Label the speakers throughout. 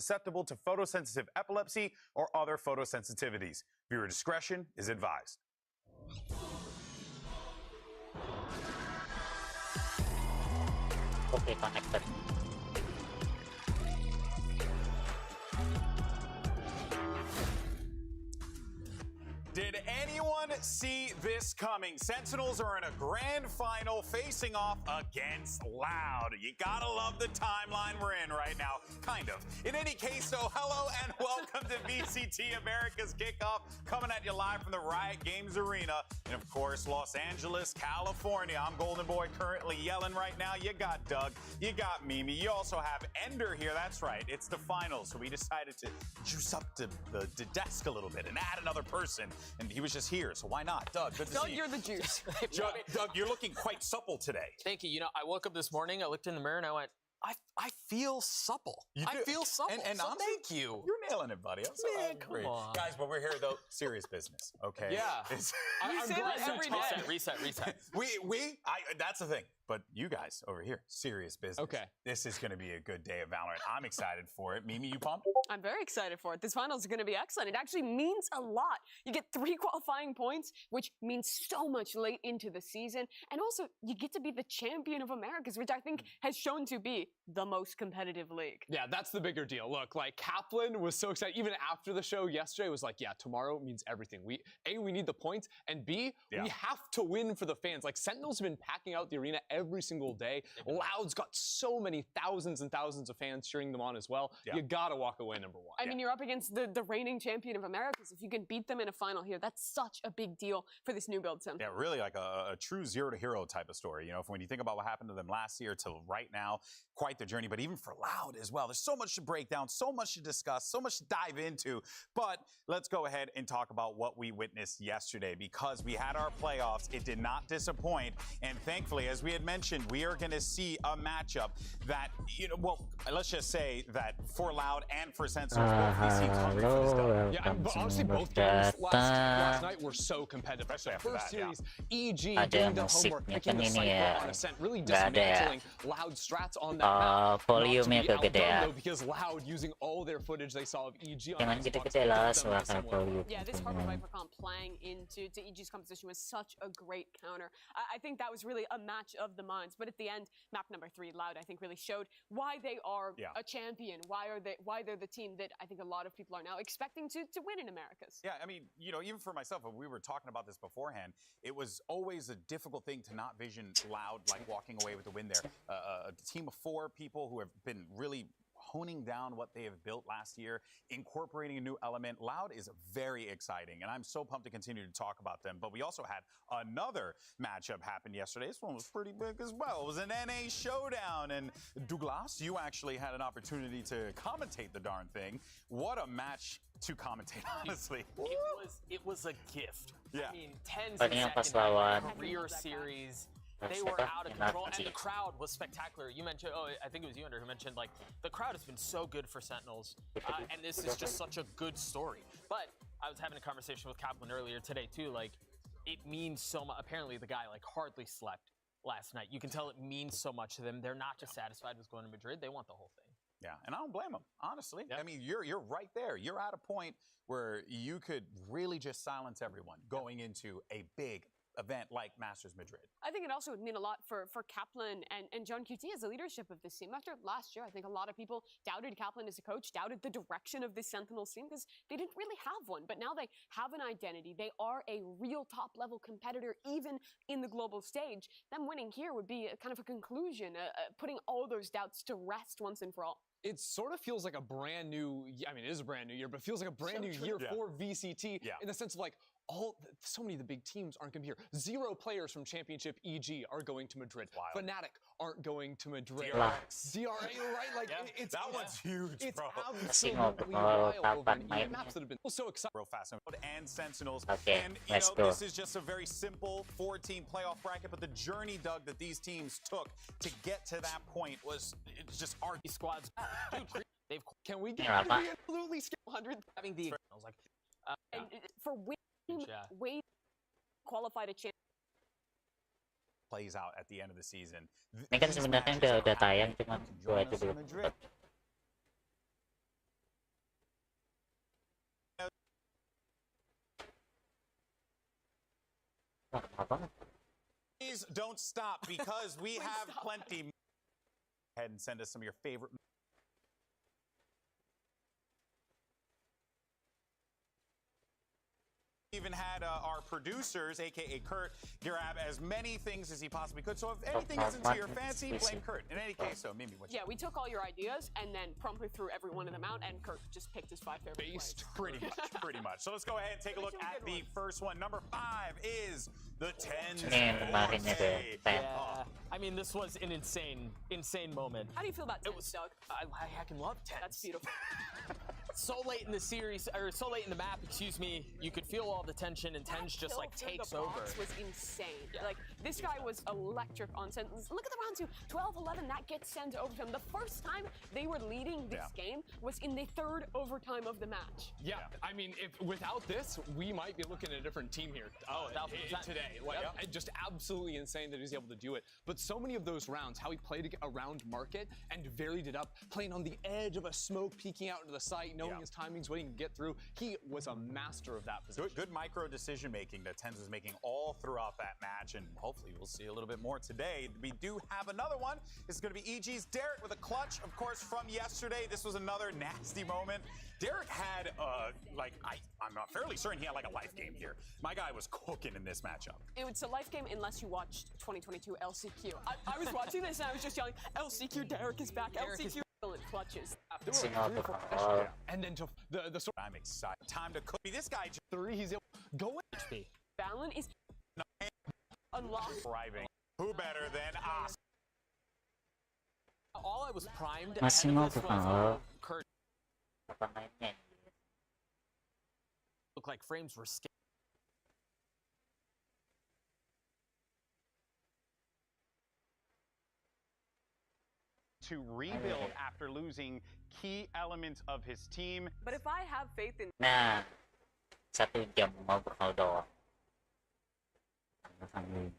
Speaker 1: susceptible to photosensitive epilepsy or other photosensitivities. Viewer discretion is advised.
Speaker 2: Okay, connected.
Speaker 1: Did anyone see this coming? Sentinels are in a grand final facing off against Loud. You gotta love the timeline we're in right now. Kind of. In any case, though, hello and welcome to VCT America's Kickoff, coming at you live from the Riot Games Arena. And of course, Los Angeles, California. I'm Golden Boy, currently yelling right now. You got Doug, you got Mimi. You also have Ender here. That's right. It's the finals. So we decided to juice up the desk a little bit and add another person. And he was just here, so why not? Doug, good to see you.
Speaker 3: Doug, you're the juice.
Speaker 1: Doug, you're looking quite supple today.
Speaker 3: Thank you. You know, I woke up this morning, I looked in the mirror, and I went, I feel supple. I feel supple.
Speaker 1: And
Speaker 3: so thank you.
Speaker 1: You're nailing it, buddy.
Speaker 3: Man, come on.
Speaker 1: Guys, but we're here, though, serious business, okay?
Speaker 3: Yeah. I'm glad every day. Reset.
Speaker 1: That's the thing. But you guys over here, serious business.
Speaker 3: Okay.
Speaker 1: This is going to be a good day of Valorant. I'm excited for it. Mimi, you pumped?
Speaker 4: I'm very excited for it. This finals is going to be excellent. It actually means a lot. You get 3 qualifying points, which means so much late into the season. And also, you get to be the champion of Americas, which I think has shown to be the most competitive league.
Speaker 5: Yeah, that's the bigger deal. Look, like Kaplan was so excited. Even after the show yesterday, was like, yeah, tomorrow means everything. We need the points, and B, we have to win for the fans. Like, Sentinels have been packing out the arena every single day. Loud's got so many thousands and thousands of fans cheering them on as well.
Speaker 1: Yeah.
Speaker 5: You gotta walk away #1.
Speaker 4: I mean, you're up against the reigning champion of Americas. If you can beat them in a final here, that's such a big deal for this new build sim.
Speaker 1: Yeah, really like a true zero to hero type of story. You know, when you think about what happened to them last year till right now, quite the journey. But even for Loud as well, there's so much to break down, so much to discuss, so much to dive into. But let's go ahead and talk about what we witnessed yesterday, because we had our playoffs. It did not disappoint. And thankfully, as we had mentioned, we are going to see a matchup that, you know, well, let's just say that for Loud and for Sentinels, both these teams hungry for this dub.
Speaker 5: Yeah, but honestly, both games last night were so competitive.
Speaker 1: Especially after
Speaker 5: First
Speaker 1: that, yeah.
Speaker 5: series, EG doing the homework, picking the cycle on Ascent, really dismantling Loud strats on that map.
Speaker 2: Volume-nya kegedean.
Speaker 5: Though, because Loud using all their footage they saw of EG on
Speaker 2: Jangan
Speaker 5: Xbox,
Speaker 2: gede-gede lah, suara volume.
Speaker 4: Yeah, this Harbor Viper comp playing into EG's composition was such a great counter. I think that was really a match of the minds. But at the end, map #3, Loud, I think really showed why they are a champion. Why they're the team that I think a lot of people are now expecting to win in Americas.
Speaker 1: Yeah, I mean, you know, even for myself, we were talking about this beforehand. It was always a difficult thing to not vision Loud like walking away with the win there. A team of 4 people who have been really honing down what they have built last year, incorporating a new element. Loud is very exciting, and I'm so pumped to continue to talk about them. But we also had another matchup happen yesterday. This one was pretty big as well. It was an NA showdown, and Douglas, you actually had an opportunity to commentate the darn thing. What a match to commentate, honestly.
Speaker 3: It was a gift.
Speaker 1: Yeah.
Speaker 3: I mean, 10
Speaker 2: Paling pas
Speaker 3: seconds
Speaker 2: lawan
Speaker 3: career series. They were out of control, and the crowd was spectacular. You mentioned, I think it was you, Ender, who mentioned, like, the crowd has been so good for Sentinels, and this is just such a good story. But I was having a conversation with Kaplan earlier today, too. Like, it means so much. Apparently, the guy, like, hardly slept last night. You can tell it means so much to them. They're not just satisfied with going to Madrid. They want the whole thing.
Speaker 1: Yeah, and I don't blame them, honestly. I mean, you're right there. You're at a point where you could really just silence everyone going into a big event like Masters Madrid.
Speaker 4: I think it also would mean a lot for Kaplan and John QT as the leadership of this team. After last year, I think a lot of people doubted Kaplan as a coach, doubted the direction of this Sentinels team because they didn't really have one. But now they have an identity. They are a real top-level competitor, even in the global stage. Them winning here would be a kind of a conclusion, putting all those doubts to rest once and for all.
Speaker 5: It sort of feels like a brand new, I mean, it is a brand new year, but it feels like a brand new year for VCT in the sense of like, so many of the big teams aren't going to be here. 0 players from Championship EG are going to Madrid.
Speaker 1: Wild.
Speaker 5: Fnatic aren't going to Madrid.
Speaker 1: DRA,
Speaker 5: right? Like it's
Speaker 1: that one's huge,
Speaker 5: it's
Speaker 1: bro.
Speaker 5: absolutely wild. Maps that have been so exciting.
Speaker 1: Real fast and Sentinels.
Speaker 2: Okay,
Speaker 1: and you know, this is just a very simple 4-team playoff bracket, but the journey, Doug, that these teams took to get to that point was just our
Speaker 3: squads. Dude, they've
Speaker 5: can we get absolutely 100
Speaker 3: having the I was like
Speaker 4: and for way qualified a champion
Speaker 1: plays out at the end of the season.
Speaker 2: Ini kan sebenarnya udah tayang, cuman gua itu belum. Wah, mahal banget.
Speaker 1: Please don't stop because we
Speaker 4: Please
Speaker 1: have
Speaker 4: stop.
Speaker 1: plenty. Go ahead and send us some of your favorite. Even had our producers, aka Kurt, grab as many things as he possibly could. So if anything isn't to your fancy, blame Kurt. In any case, so maybe what?
Speaker 4: Yeah, we took all your ideas and then promptly threw every one of them out, and Kurt just picked his 5 favorite plays.
Speaker 1: Pretty much, pretty much. So let's go ahead and take a look at the first one. Number 5 is the 10.
Speaker 2: Ini yang kemarin ada pen.
Speaker 3: Yeah. I mean, this was an insane moment.
Speaker 4: How do you feel about tens, Doug?
Speaker 3: I can love 10.
Speaker 4: That's beautiful.
Speaker 3: So late in the series, or so late in the map, excuse me, you could feel all the tension, and Tens just like
Speaker 4: Kill through
Speaker 3: takes
Speaker 4: the
Speaker 3: over.
Speaker 4: box was insane. Like, this guy was electric on Sen. Look at the round 2, 12-11. That gets Sen to overtime. The first time they were leading this game was in the 3rd overtime of the match.
Speaker 5: Yeah, I mean, if without this, we might be looking at a different team here today. Like, just absolutely insane that he was able to do it. But so many of those rounds, how he played around market and varied it up, playing on the edge of a smoke, peeking out into the site, knowing his timings, waiting to get through. He was a master of that position.
Speaker 1: Good micro decision making that Tens was making all throughout that match, and hopefully we'll see a little bit more today. We do have another one. This is going to be EG's Derek with a clutch, of course, from yesterday. This was another nasty moment. Derek had, I'm not fairly certain he had like a life game here. My guy was cooking in this matchup.
Speaker 4: It's a life game unless you watched 2022 LCQ. I was watching this and I was just yelling, LCQ, Derek is back, LCQ. Clutches.
Speaker 5: And then to the sort.
Speaker 1: I'm excited. Time to cook. This guy
Speaker 5: 3, he's able to go in.
Speaker 4: Balin is unlocked.
Speaker 1: Driving. Who better than us?
Speaker 3: All I was primed
Speaker 2: Masih
Speaker 3: ahead
Speaker 2: mau
Speaker 3: of this
Speaker 2: bukan
Speaker 3: was
Speaker 2: lo.
Speaker 3: Kurt.
Speaker 2: Apa mainnya?
Speaker 3: Looked like frames were scared.
Speaker 6: To rebuild after losing key elements of his team.
Speaker 4: But if I have faith in
Speaker 2: Nah, 1 jam mau bekal doang. Sambil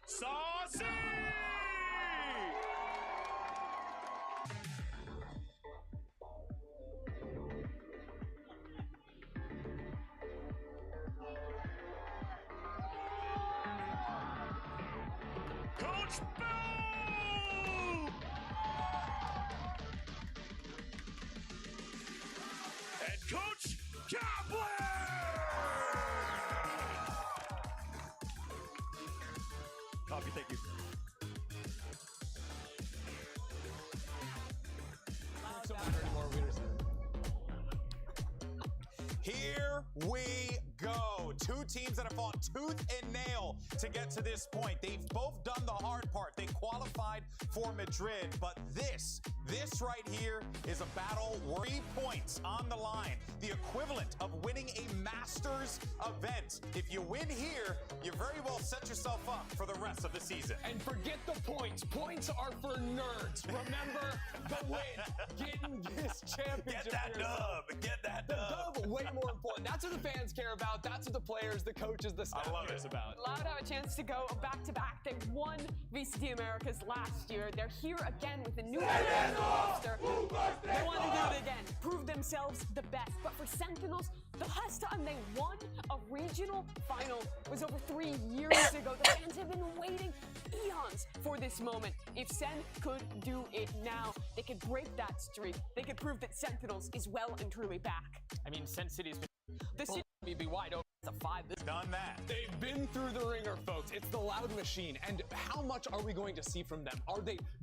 Speaker 1: Saucy! Coach Boom! And Coach Kaplan! Copy, thank you. Here we go. 2 teams that have fought tooth and nail to get to this point. They've both done the hard part. They qualified for Madrid, but this right here is a battle worth 3 points on the line. The equivalent of winning a Masters event. If you win here, you very well set yourself up for the rest of the season.
Speaker 5: And forget the points. Points are for nerds. Remember the win. Getting this championship.
Speaker 1: Get that dub. Get that dub.
Speaker 5: The dub, way more important. That's what the fans care about. That's what the players, the coaches, the staff cares about.
Speaker 4: Loud have a chance to go back-to-back. They won VCT Americas last year. They're here again with a new roster. They want to do it again, prove themselves the best. But for Sentinels, the last time they won a regional final was over 3 years ago. The fans have been waiting eons for this moment. If Sen could do it now, they could break that streak. They could prove that Sentinels is well and truly back.
Speaker 3: I mean, Sen City's been
Speaker 4: This is
Speaker 3: Be wide open. It's a 5. This
Speaker 1: Done that.
Speaker 5: They've been through the ringer, folks. It's the Loud machine. And how much are we going to see from them?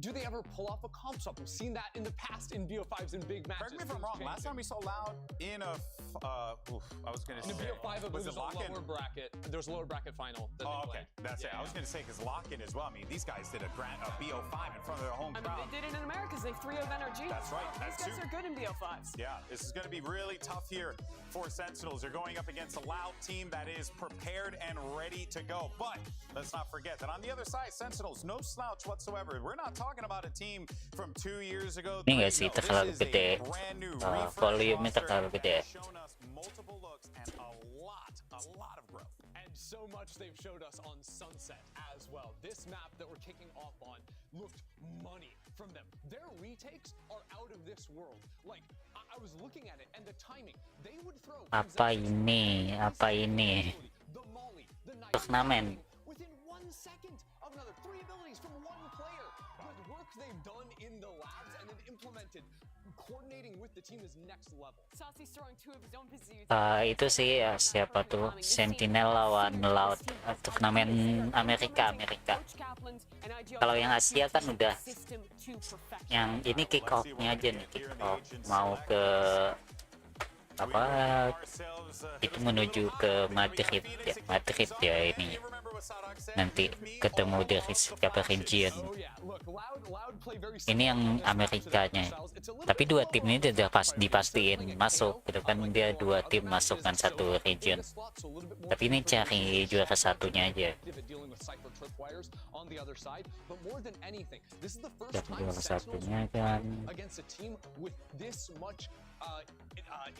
Speaker 5: Do they ever pull off a comp swap? We've seen that in the past in BO5s in big matches.
Speaker 1: Correct me if I'm wrong. Last time we saw Loud in a, I was gonna
Speaker 5: In
Speaker 1: say,
Speaker 5: the BO5, I believe
Speaker 1: was it
Speaker 5: there's a
Speaker 1: lock-in?
Speaker 5: lower bracket. There's a lower bracket final. that
Speaker 1: Oh,
Speaker 5: they
Speaker 1: okay,
Speaker 5: played.
Speaker 1: that's it. I was gonna say because lock-in as well. I mean, these guys did a BO5 in front of their home
Speaker 4: I mean,
Speaker 1: crowd.
Speaker 4: they did it in Americas. They 3-0 NRG.
Speaker 1: That's right,
Speaker 4: These
Speaker 1: that's
Speaker 4: guys
Speaker 1: two.
Speaker 4: are good in BO5s.
Speaker 1: Yeah, this is going to be really tough here for Sentinels. They're going up against a Loud team that is prepared and ready to go. But let's not forget that on the other side, Sentinels, no slouch whatsoever. We're not talking about a team from 2 years ago.
Speaker 2: Ini nggak sih,
Speaker 1: No,
Speaker 2: terlalu
Speaker 1: this is a
Speaker 2: gede.
Speaker 1: brand new
Speaker 2: Volume-nya
Speaker 1: refresh
Speaker 2: terlalu
Speaker 1: roster
Speaker 2: gede.
Speaker 1: that has shown us multiple looks and a lot of growth.
Speaker 5: And so much they've showed us on Sunset as well. This map that we're kicking off on looked money from them. Their retakes are out of this world. Like, I was looking at it and the timing. They would throw
Speaker 2: Apa ini? Apa ini?
Speaker 5: the molly, the knife,
Speaker 2: Turnamen.
Speaker 5: within 1 second of another. 3 abilities from 1 player. The work they've done in the labs and then implemented, coordinating with the team is next level.
Speaker 4: Saucy's throwing 2 of his own pursuits.
Speaker 2: Itu sih siapa tuh? Sentinel lawan Loud turnamen Amerika. Kalau yang Asia kan udah yang ini kick off-nya aja nih, kick off mau ke apa itu menuju ke Madrid ya ini nanti ketemu dari setiap region. Ini yang Amerikanya, tapi 2 tim ini udah dipastiin masuk gitu kan, dia 2 tim masuk kan 1 region, tapi ini cari juara satunya aja. Cari juara satunya kan.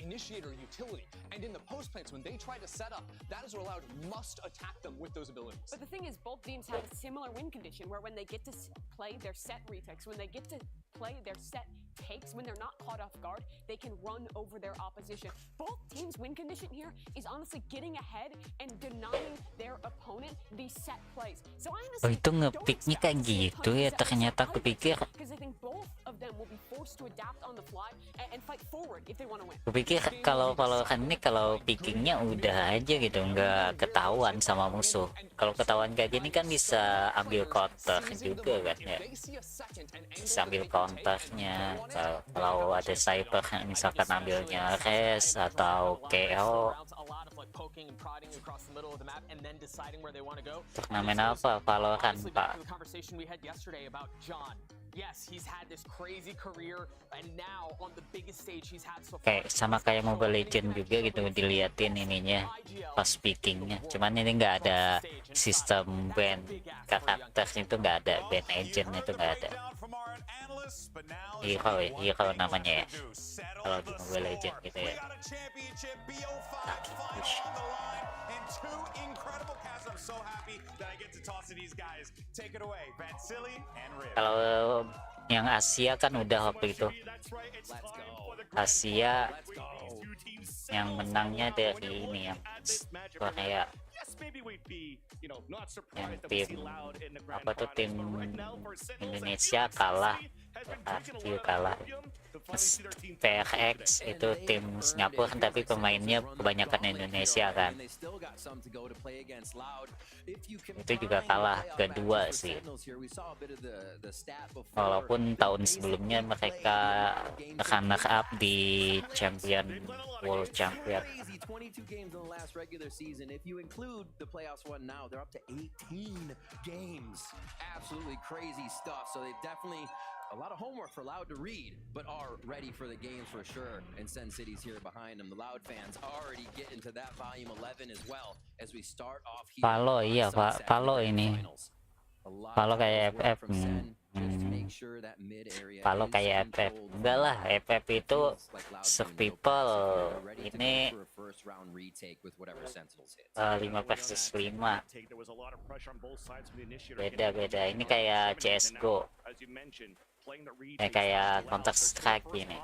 Speaker 5: Initiator utility, and in the post plants when they try to set up, that is where Loud must attack them with those abilities.
Speaker 4: But the thing is, both teams have a similar win condition where when they get to play their set retakes, when they get to play their set takes, when they're not caught off guard, they can run over their opposition. Both teams' win condition here is honestly getting ahead and denying their opponent these set plays. So I
Speaker 2: Oh,
Speaker 4: honestly
Speaker 2: itu nge-picknya kayak gitu ya, ternyata kupikir
Speaker 4: because I think both of them will be forced to adapt on the fly and fight forward if they want to win.
Speaker 2: kupikir kalau kan ini kalau pickingnya udah aja gitu, nggak ketahuan sama musuh. Kalau ketahuan kayak gini kan bisa ambil counter juga kan ya, bisa ambil counternya. Kalau ada cyber misalkan ambilnya res atau KO. Turnamen apa? Valorant, Pak.
Speaker 3: Yes, he's had this crazy career and now on the biggest stage he's had so far.
Speaker 2: Kayak sama kayak Mobile Legends juga gitu, diliatin ininya pas pickingnya. Cuman ini nggak ada sistem band karakter, itu nggak ada band agent, itu nggak ada. Hero namanya ya kalau di Mobile Legends gitu ya. Kalau yang Asia kan udah waktu itu, Asia yang menangnya dari ini yang Korea, yang tim apa tuh, tim Indonesia kalah, PRX itu tim Singapura tapi pemainnya kebanyakan Indonesia kan, itu juga kalah kedua sih, walaupun tahun sebelumnya mereka runner up di World Champion.
Speaker 7: 22 games in the last regular season. If you include the playoffs one now, they're up to 18 games. Absolutely crazy stuff. So they've definitely a lot of homework for Loud to read, but are ready for the games for sure. And Sen City's here behind them. The Loud fans already get into that volume 11 as well as we start off here.
Speaker 2: Palo, iya Pak, Palo ini. Palo kayak FF. Palo kayak FF. Enggak lah, FF itu People ini 5 versus 5. Beda. Ini kayak CSGO. Kayak Counter Strike ini.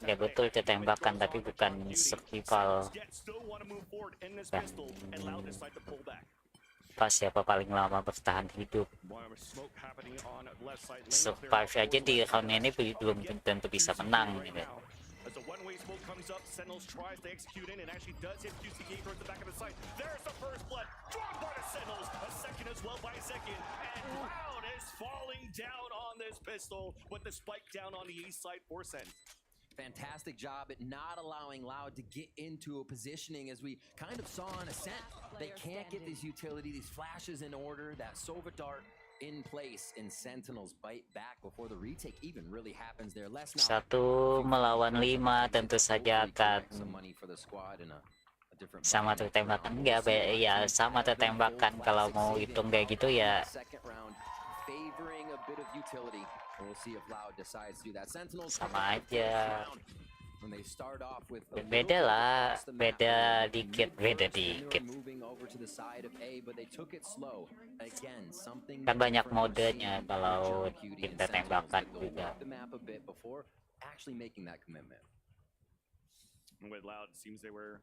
Speaker 2: Ya betul, tembakan tapi bukan survival. Pas siapa paling lama bertahan hidup. Survive aja di round ini belum tentu bisa menang gitu.
Speaker 8: As the one-way smoke comes up, Sentinels tries to execute in and actually does hit QCK towards the back of the site. There's the first blood. Dropped by the Sentinels. A second as well by second. And Cloud is falling down on this pistol with the spike down on the east side for Sen.
Speaker 7: Fantastic job at not allowing Loud to get into a positioning as we kind of saw on Ascent. They can't get this utility, these flashes in order, that Sova dart in place, and Sentinels bite back before the retake even really happens there. Less now.
Speaker 2: 1 melawan 5 tentu saja akan sama tertembakan enggak ya, sama tertembakan kalau mau hitung kayak gitu ya. Sama aja. Beda lah, beda dikit. Kan banyak modenya kalau kita tembakan juga.
Speaker 8: With Loud, seems they were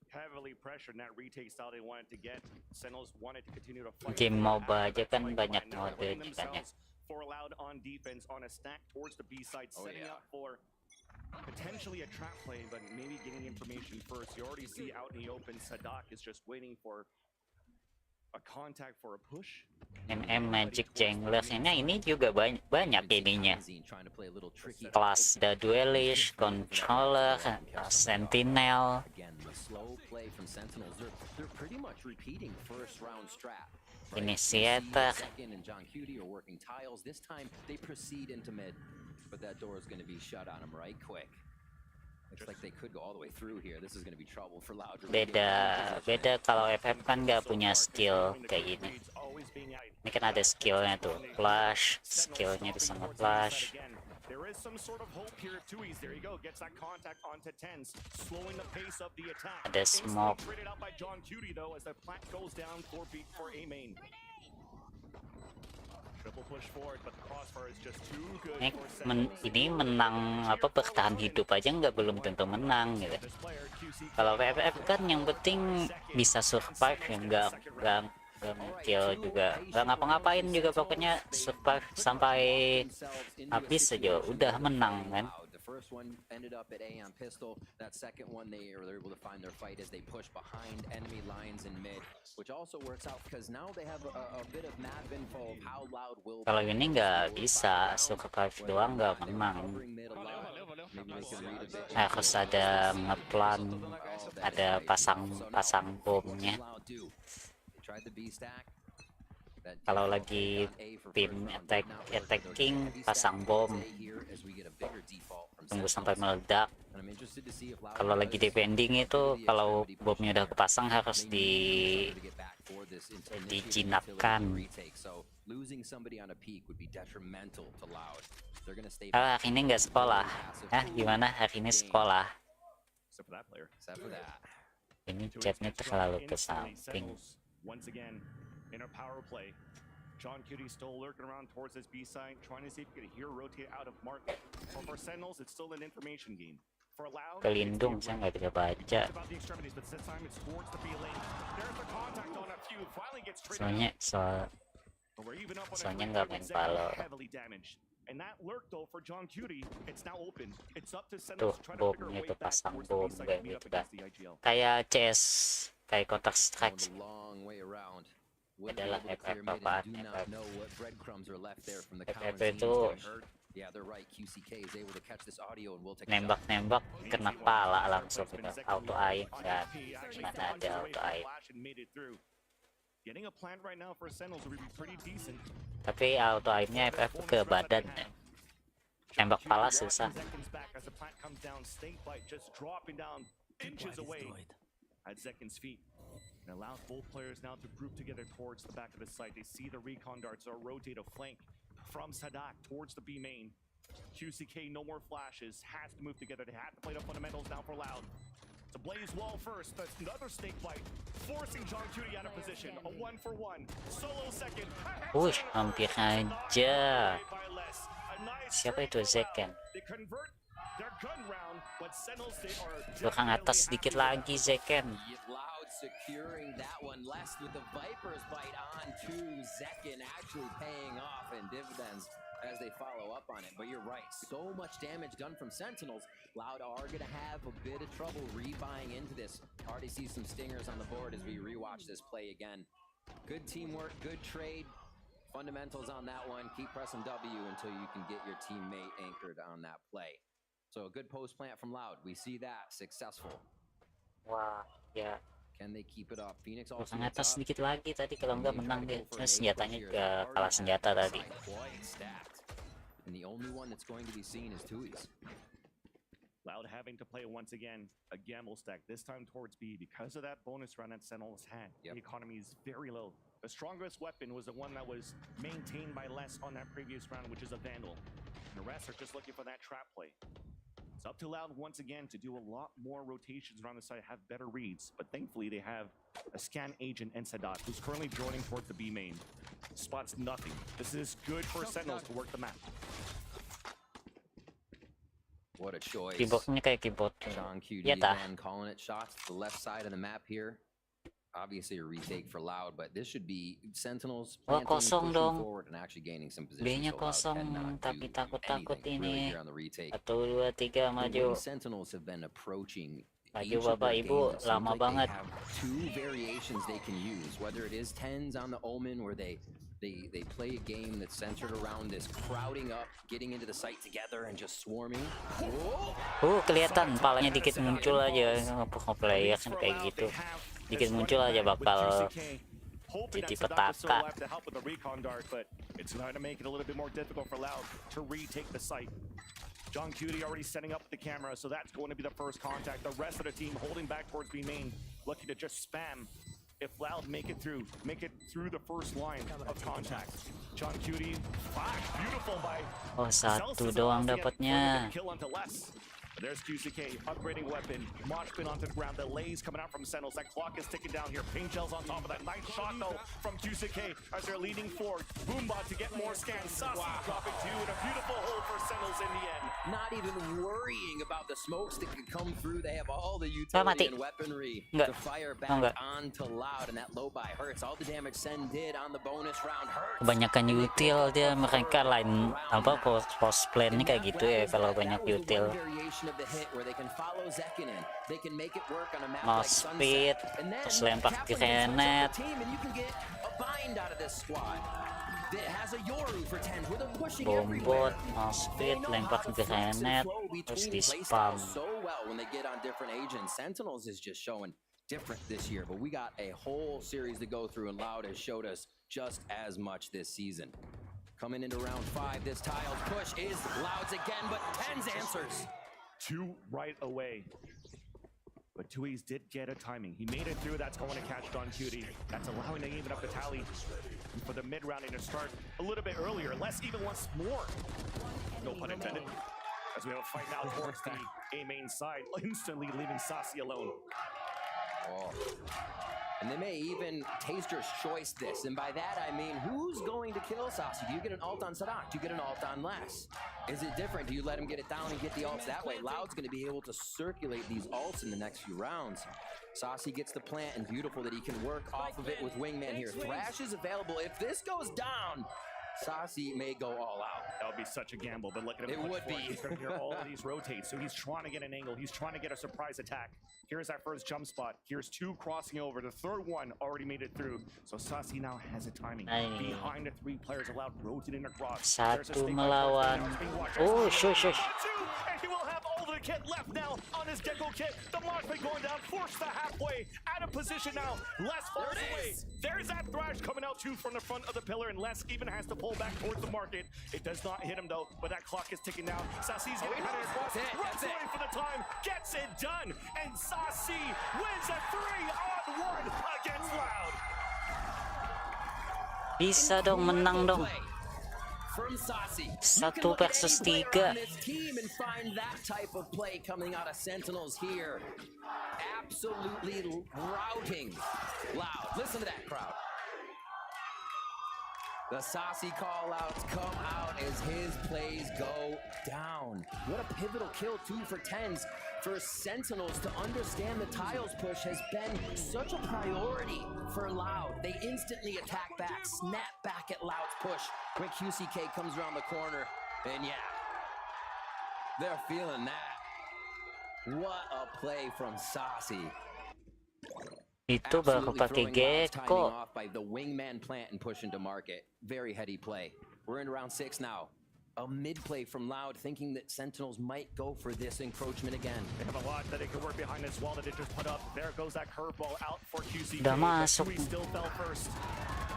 Speaker 8: heavily pressured in that retake style they wanted to get. Sentinels wanted to continue to fight.
Speaker 2: Game MOBA aja kan banyak mode kan.
Speaker 8: For Loud on defense on a stack towards the B side, setting up for potentially a trap play, but maybe getting information first. You already see out in the open, Sadak is just waiting for a contact for a push.
Speaker 2: Magic Jangler-nya ini juga banyak ininya. Kelas The Duelist, Controller, Sentinel. Initiator.
Speaker 7: But that door is going to be shut on him right quick. Looks like they could go all the way through here. This is going to be trouble for Loud.
Speaker 2: Beda kalau FF kan nggak punya skill kayak gini. Ini kan ada skillnya tuh, flash, skillnya bisa nge-flash.
Speaker 8: There is some sort of hope here at Tui's. There you go, gets that contact onto Tens, slowing the pace of the attack.
Speaker 2: Ada smoke.
Speaker 8: Traded out by John Cutie though as the plant goes down for A main.
Speaker 2: Ini menang apa bertahan hidup aja belum tentu menang gitu. Kalau FF kan yang penting bisa survive, ya nggak kill juga, nggak ngapa-ngapain juga, pokoknya survive sampai habis aja udah menang kan.
Speaker 7: First one ended up at A on pistol. That second one they were able to find their fight as they push behind enemy lines in mid, which also works out because now they have a bit of map info of how Loud will.
Speaker 2: Kalau ini nggak bisa survive doang nggak menang. Harus ada ngeplan, ada pasang bomnya. Kalau lagi tim attacking pasang bom, tunggu sampai meledak. Kalau lagi defending itu, kalau bomnya udah kepasang harus dijinakkan. Hari ini nggak sekolah, gimana hari ini sekolah? Ini chatnya terlalu ke samping.
Speaker 8: In a power play, John Cutie still lurking around towards this B side, trying to see if he can hear rotate out of market. For Sentinels, it's still an information game. For Loud,
Speaker 2: Kelindung, saya nggak bisa baca. Soalnya nggak main palo. Tuh bomnya tuh pasang bom kayak gitu kan. Kayak CS, kayak Counter Strike. Adalah FF apaan? FF itu nembak kena kepala langsung gitu. Auto aim kan, mana ada auto aim. Tapi auto aimnya FF ke badan, nembak kepala susah.
Speaker 8: And allows both players now to group together towards the back of the site. They see the recon darts or rotate a flank from Sadak towards the B main. QCK, no more flashes, has to move together. They have to play the fundamentals now for Loud. To blaze wall first, that's another snake bite, forcing John Cutie out of position. A 1-for-1, solo second.
Speaker 2: Hampir aja. Siapa itu Zeken? Belakang atas sedikit lagi Zeken.
Speaker 7: Loud securing that one. Less with the Viper's bite on to Zekin, actually paying off in dividends as they follow up on it. But you're right, so much damage done from Sentinels. Loud are going to have a bit of trouble rebuying into this. Already see some stingers on the board as we rewatch this play again. Good teamwork, good trade. Fundamentals on that one. Keep pressing W until you can get your teammate anchored on that play. So a good post plant from Loud. We see that successful.
Speaker 2: Wah, ya.
Speaker 7: Can they keep it up? Phoenix also
Speaker 2: Kurang atas sedikit lagi tadi kalau nggak menang dia. Terus senjatanya kalah senjata tadi.
Speaker 7: And the only one that's going to be seen is Tui's.
Speaker 8: Loud having to play once again a gamble stack, this time towards B because of that bonus run that Sentinels had. The economy is very low. The strongest weapon was the one that was maintained by Les on that previous round, which is a Vandal. And the rest are just looking for that trap play. It's up to Loud once again to do a lot more rotations around the side, have better reads, but thankfully they have a scan agent and Sadat, who's currently joining towards the B main. Spots nothing. This is good for Sentinels to work the map.
Speaker 7: What a choice.
Speaker 2: Keyboardnya kayak keyboard.
Speaker 7: John QD
Speaker 2: Ya tah.
Speaker 7: again calling it shots to the left side of the map here. Obviously a retake for Loud, but this should be Sentinels
Speaker 2: Wah,
Speaker 7: planting,
Speaker 2: kosong
Speaker 7: pushing
Speaker 2: dong.
Speaker 7: forward and actually gaining some position.
Speaker 2: B-nya
Speaker 7: So Loud
Speaker 2: kosong,
Speaker 7: cannot
Speaker 2: tapi
Speaker 7: do
Speaker 2: takut-takut
Speaker 7: anything really
Speaker 2: ini.
Speaker 7: here on the retake.
Speaker 2: 1, 2, 3
Speaker 7: The
Speaker 2: maju.
Speaker 7: way Sentinels have been approaching
Speaker 2: Maju
Speaker 7: each of
Speaker 2: Bapak
Speaker 7: their
Speaker 2: Ibu,
Speaker 7: games, it seems
Speaker 2: lama
Speaker 7: like
Speaker 2: banget.
Speaker 7: they have two variations they can use, whether it is 10s on the Omen where they play a game that's centered around this crowding up, getting into the site together and just swarming.
Speaker 2: Kelihatan palanya dikit muncul aja player kan kayak gitu. Dikit muncul aja bakal jadi petaka.
Speaker 8: It's going to make it a little bit more difficult for Loud to retake the site. John Cutie already setting up the camera, so that's going to be the first contact. The rest of the team holding back towards B main, looking to just spam. If Loud make it through the first line of contact. John Cutie, flash, beautiful by
Speaker 2: Satu doang dapatnya.
Speaker 8: kill onto Les. There's QCK, upgrading weapon, Mosh pin onto the ground, the lays coming out from Sentinels, that clock is ticking down here, Pain Shells on top of that, nice shot though from QCK as they're leading forward, Boombot to get more scans, Sasi dropping 2 and a beautiful hole for Sentinels in the end.
Speaker 7: Not even worrying about the smokes that could come through, they have all the utility and weaponry to fire back onto Loud, and that low buy hurts. All the damage Sen did on the bonus round hurts.
Speaker 2: Kebanyakan util dia, mereka lain apa post plan ini kayak gitu ya kalau banyak util.
Speaker 7: Of the hit where they can follow Zekin in, they can make it work on a map
Speaker 2: Mau
Speaker 7: like
Speaker 2: speed,
Speaker 7: Sunset, and then
Speaker 2: terus lempar granat.
Speaker 7: team and you can get a bind out of this squad that has a Yoru for 10 with a pushing
Speaker 2: Bombot,
Speaker 7: everywhere.
Speaker 2: mau speed, lempar granat, terus di spam.
Speaker 7: So well when they get on different agents. Sentinels is just showing different this year, but we got a whole series to go through, and Loud has showed us just as much this season. Coming into round 5, this Tiles push is Loud's again, but 10's answers.
Speaker 8: 2 right away. But Tui's did get a timing. He made it through. That's going to catch Don Cutie. That's allowing to even up the tally for the mid-rounding to start a little bit earlier. Less even wants more. No pun intended. As we have a fight now towards the A main side, instantly leaving Sasi alone.
Speaker 7: Oh. And they may even Taster's choice this. And by that, I mean, who's going to kill Sasi? Do you get an ult on Sadak? Do you get an ult on Les? Is it different? Do you let him get it down and get the ults that way? Loud's going to be able to circulate these ults in the next few rounds. Sasi gets the plant, and beautiful that he can work off of it with Wingman here. Thrash is available. If this goes down, Sasi may go all out.
Speaker 8: That would be such a gamble, but look at him.
Speaker 7: It would be.
Speaker 8: He's going to hear all of these rotate, so he's trying to get an angle. He's trying to get a surprise attack. Here's that first jump spot. Here's 2 crossing over. The third one already made it through. So Sasi now has a timing. Behind the 3 players allowed rotating across.
Speaker 2: Satu melawan. Oh, shush.
Speaker 8: And he will have all the kit left now on his Deco kit. The Moshpit going down, forced to halfway. Out of position now. Les falls away. There's that Thrash coming out too from the front of the pillar, and Les even has to pull back towards the market. It does not hit him though, but that clock is ticking down. Sasi's getting better across, runs away for the time, gets it done, and Sasi wins a 3-on-1 against Loud.
Speaker 2: Bisa dong, menang dong.
Speaker 7: From Sasi.
Speaker 2: 1 versus 3.
Speaker 7: Team and find that type of play coming out of Sentinels here. Absolutely routing Loud. Listen to that crowd. The saucy call-outs come out as his plays go down. What a pivotal kill, too, for Tens. For Sentinels to understand the tiles push has been such a priority for Loud. They instantly attack back, snap back at Loud's push when QCK comes around the corner. And yeah, they're feeling that. What a play from Saucy.
Speaker 2: Itu baru pakai Gecko.
Speaker 7: Off by the wingman plant and push into market. Very heady play. We're in round 6 now. A mid play from Loud, thinking that Sentinels might go for this encroachment again.
Speaker 8: They have a lot that they could work behind this wall that they just put up. There goes that curveball out for QCK.
Speaker 2: Udah masuk.
Speaker 8: We still fell first.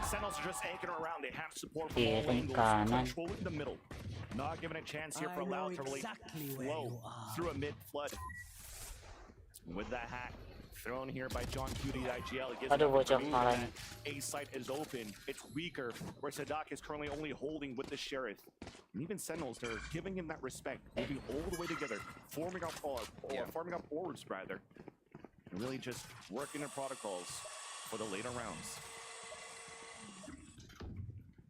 Speaker 8: Sentinels are just anchoring around. They have support from
Speaker 2: Kiri
Speaker 8: all angles.
Speaker 2: kanan.
Speaker 8: Controlling the middle. Not giving a chance here for Loud to really flow through a mid flood. With that hack thrown here by John Cutie, IGL, it gives
Speaker 2: Aduh,
Speaker 8: them
Speaker 2: bocor
Speaker 8: the
Speaker 2: parahnya.
Speaker 8: A site is open. It's weaker, where Sadak is currently only holding with the Sheriff. And even Sentinels, they're giving him that respect, moving all the way together, forming up orbs rather, and really just working their protocols for the later rounds.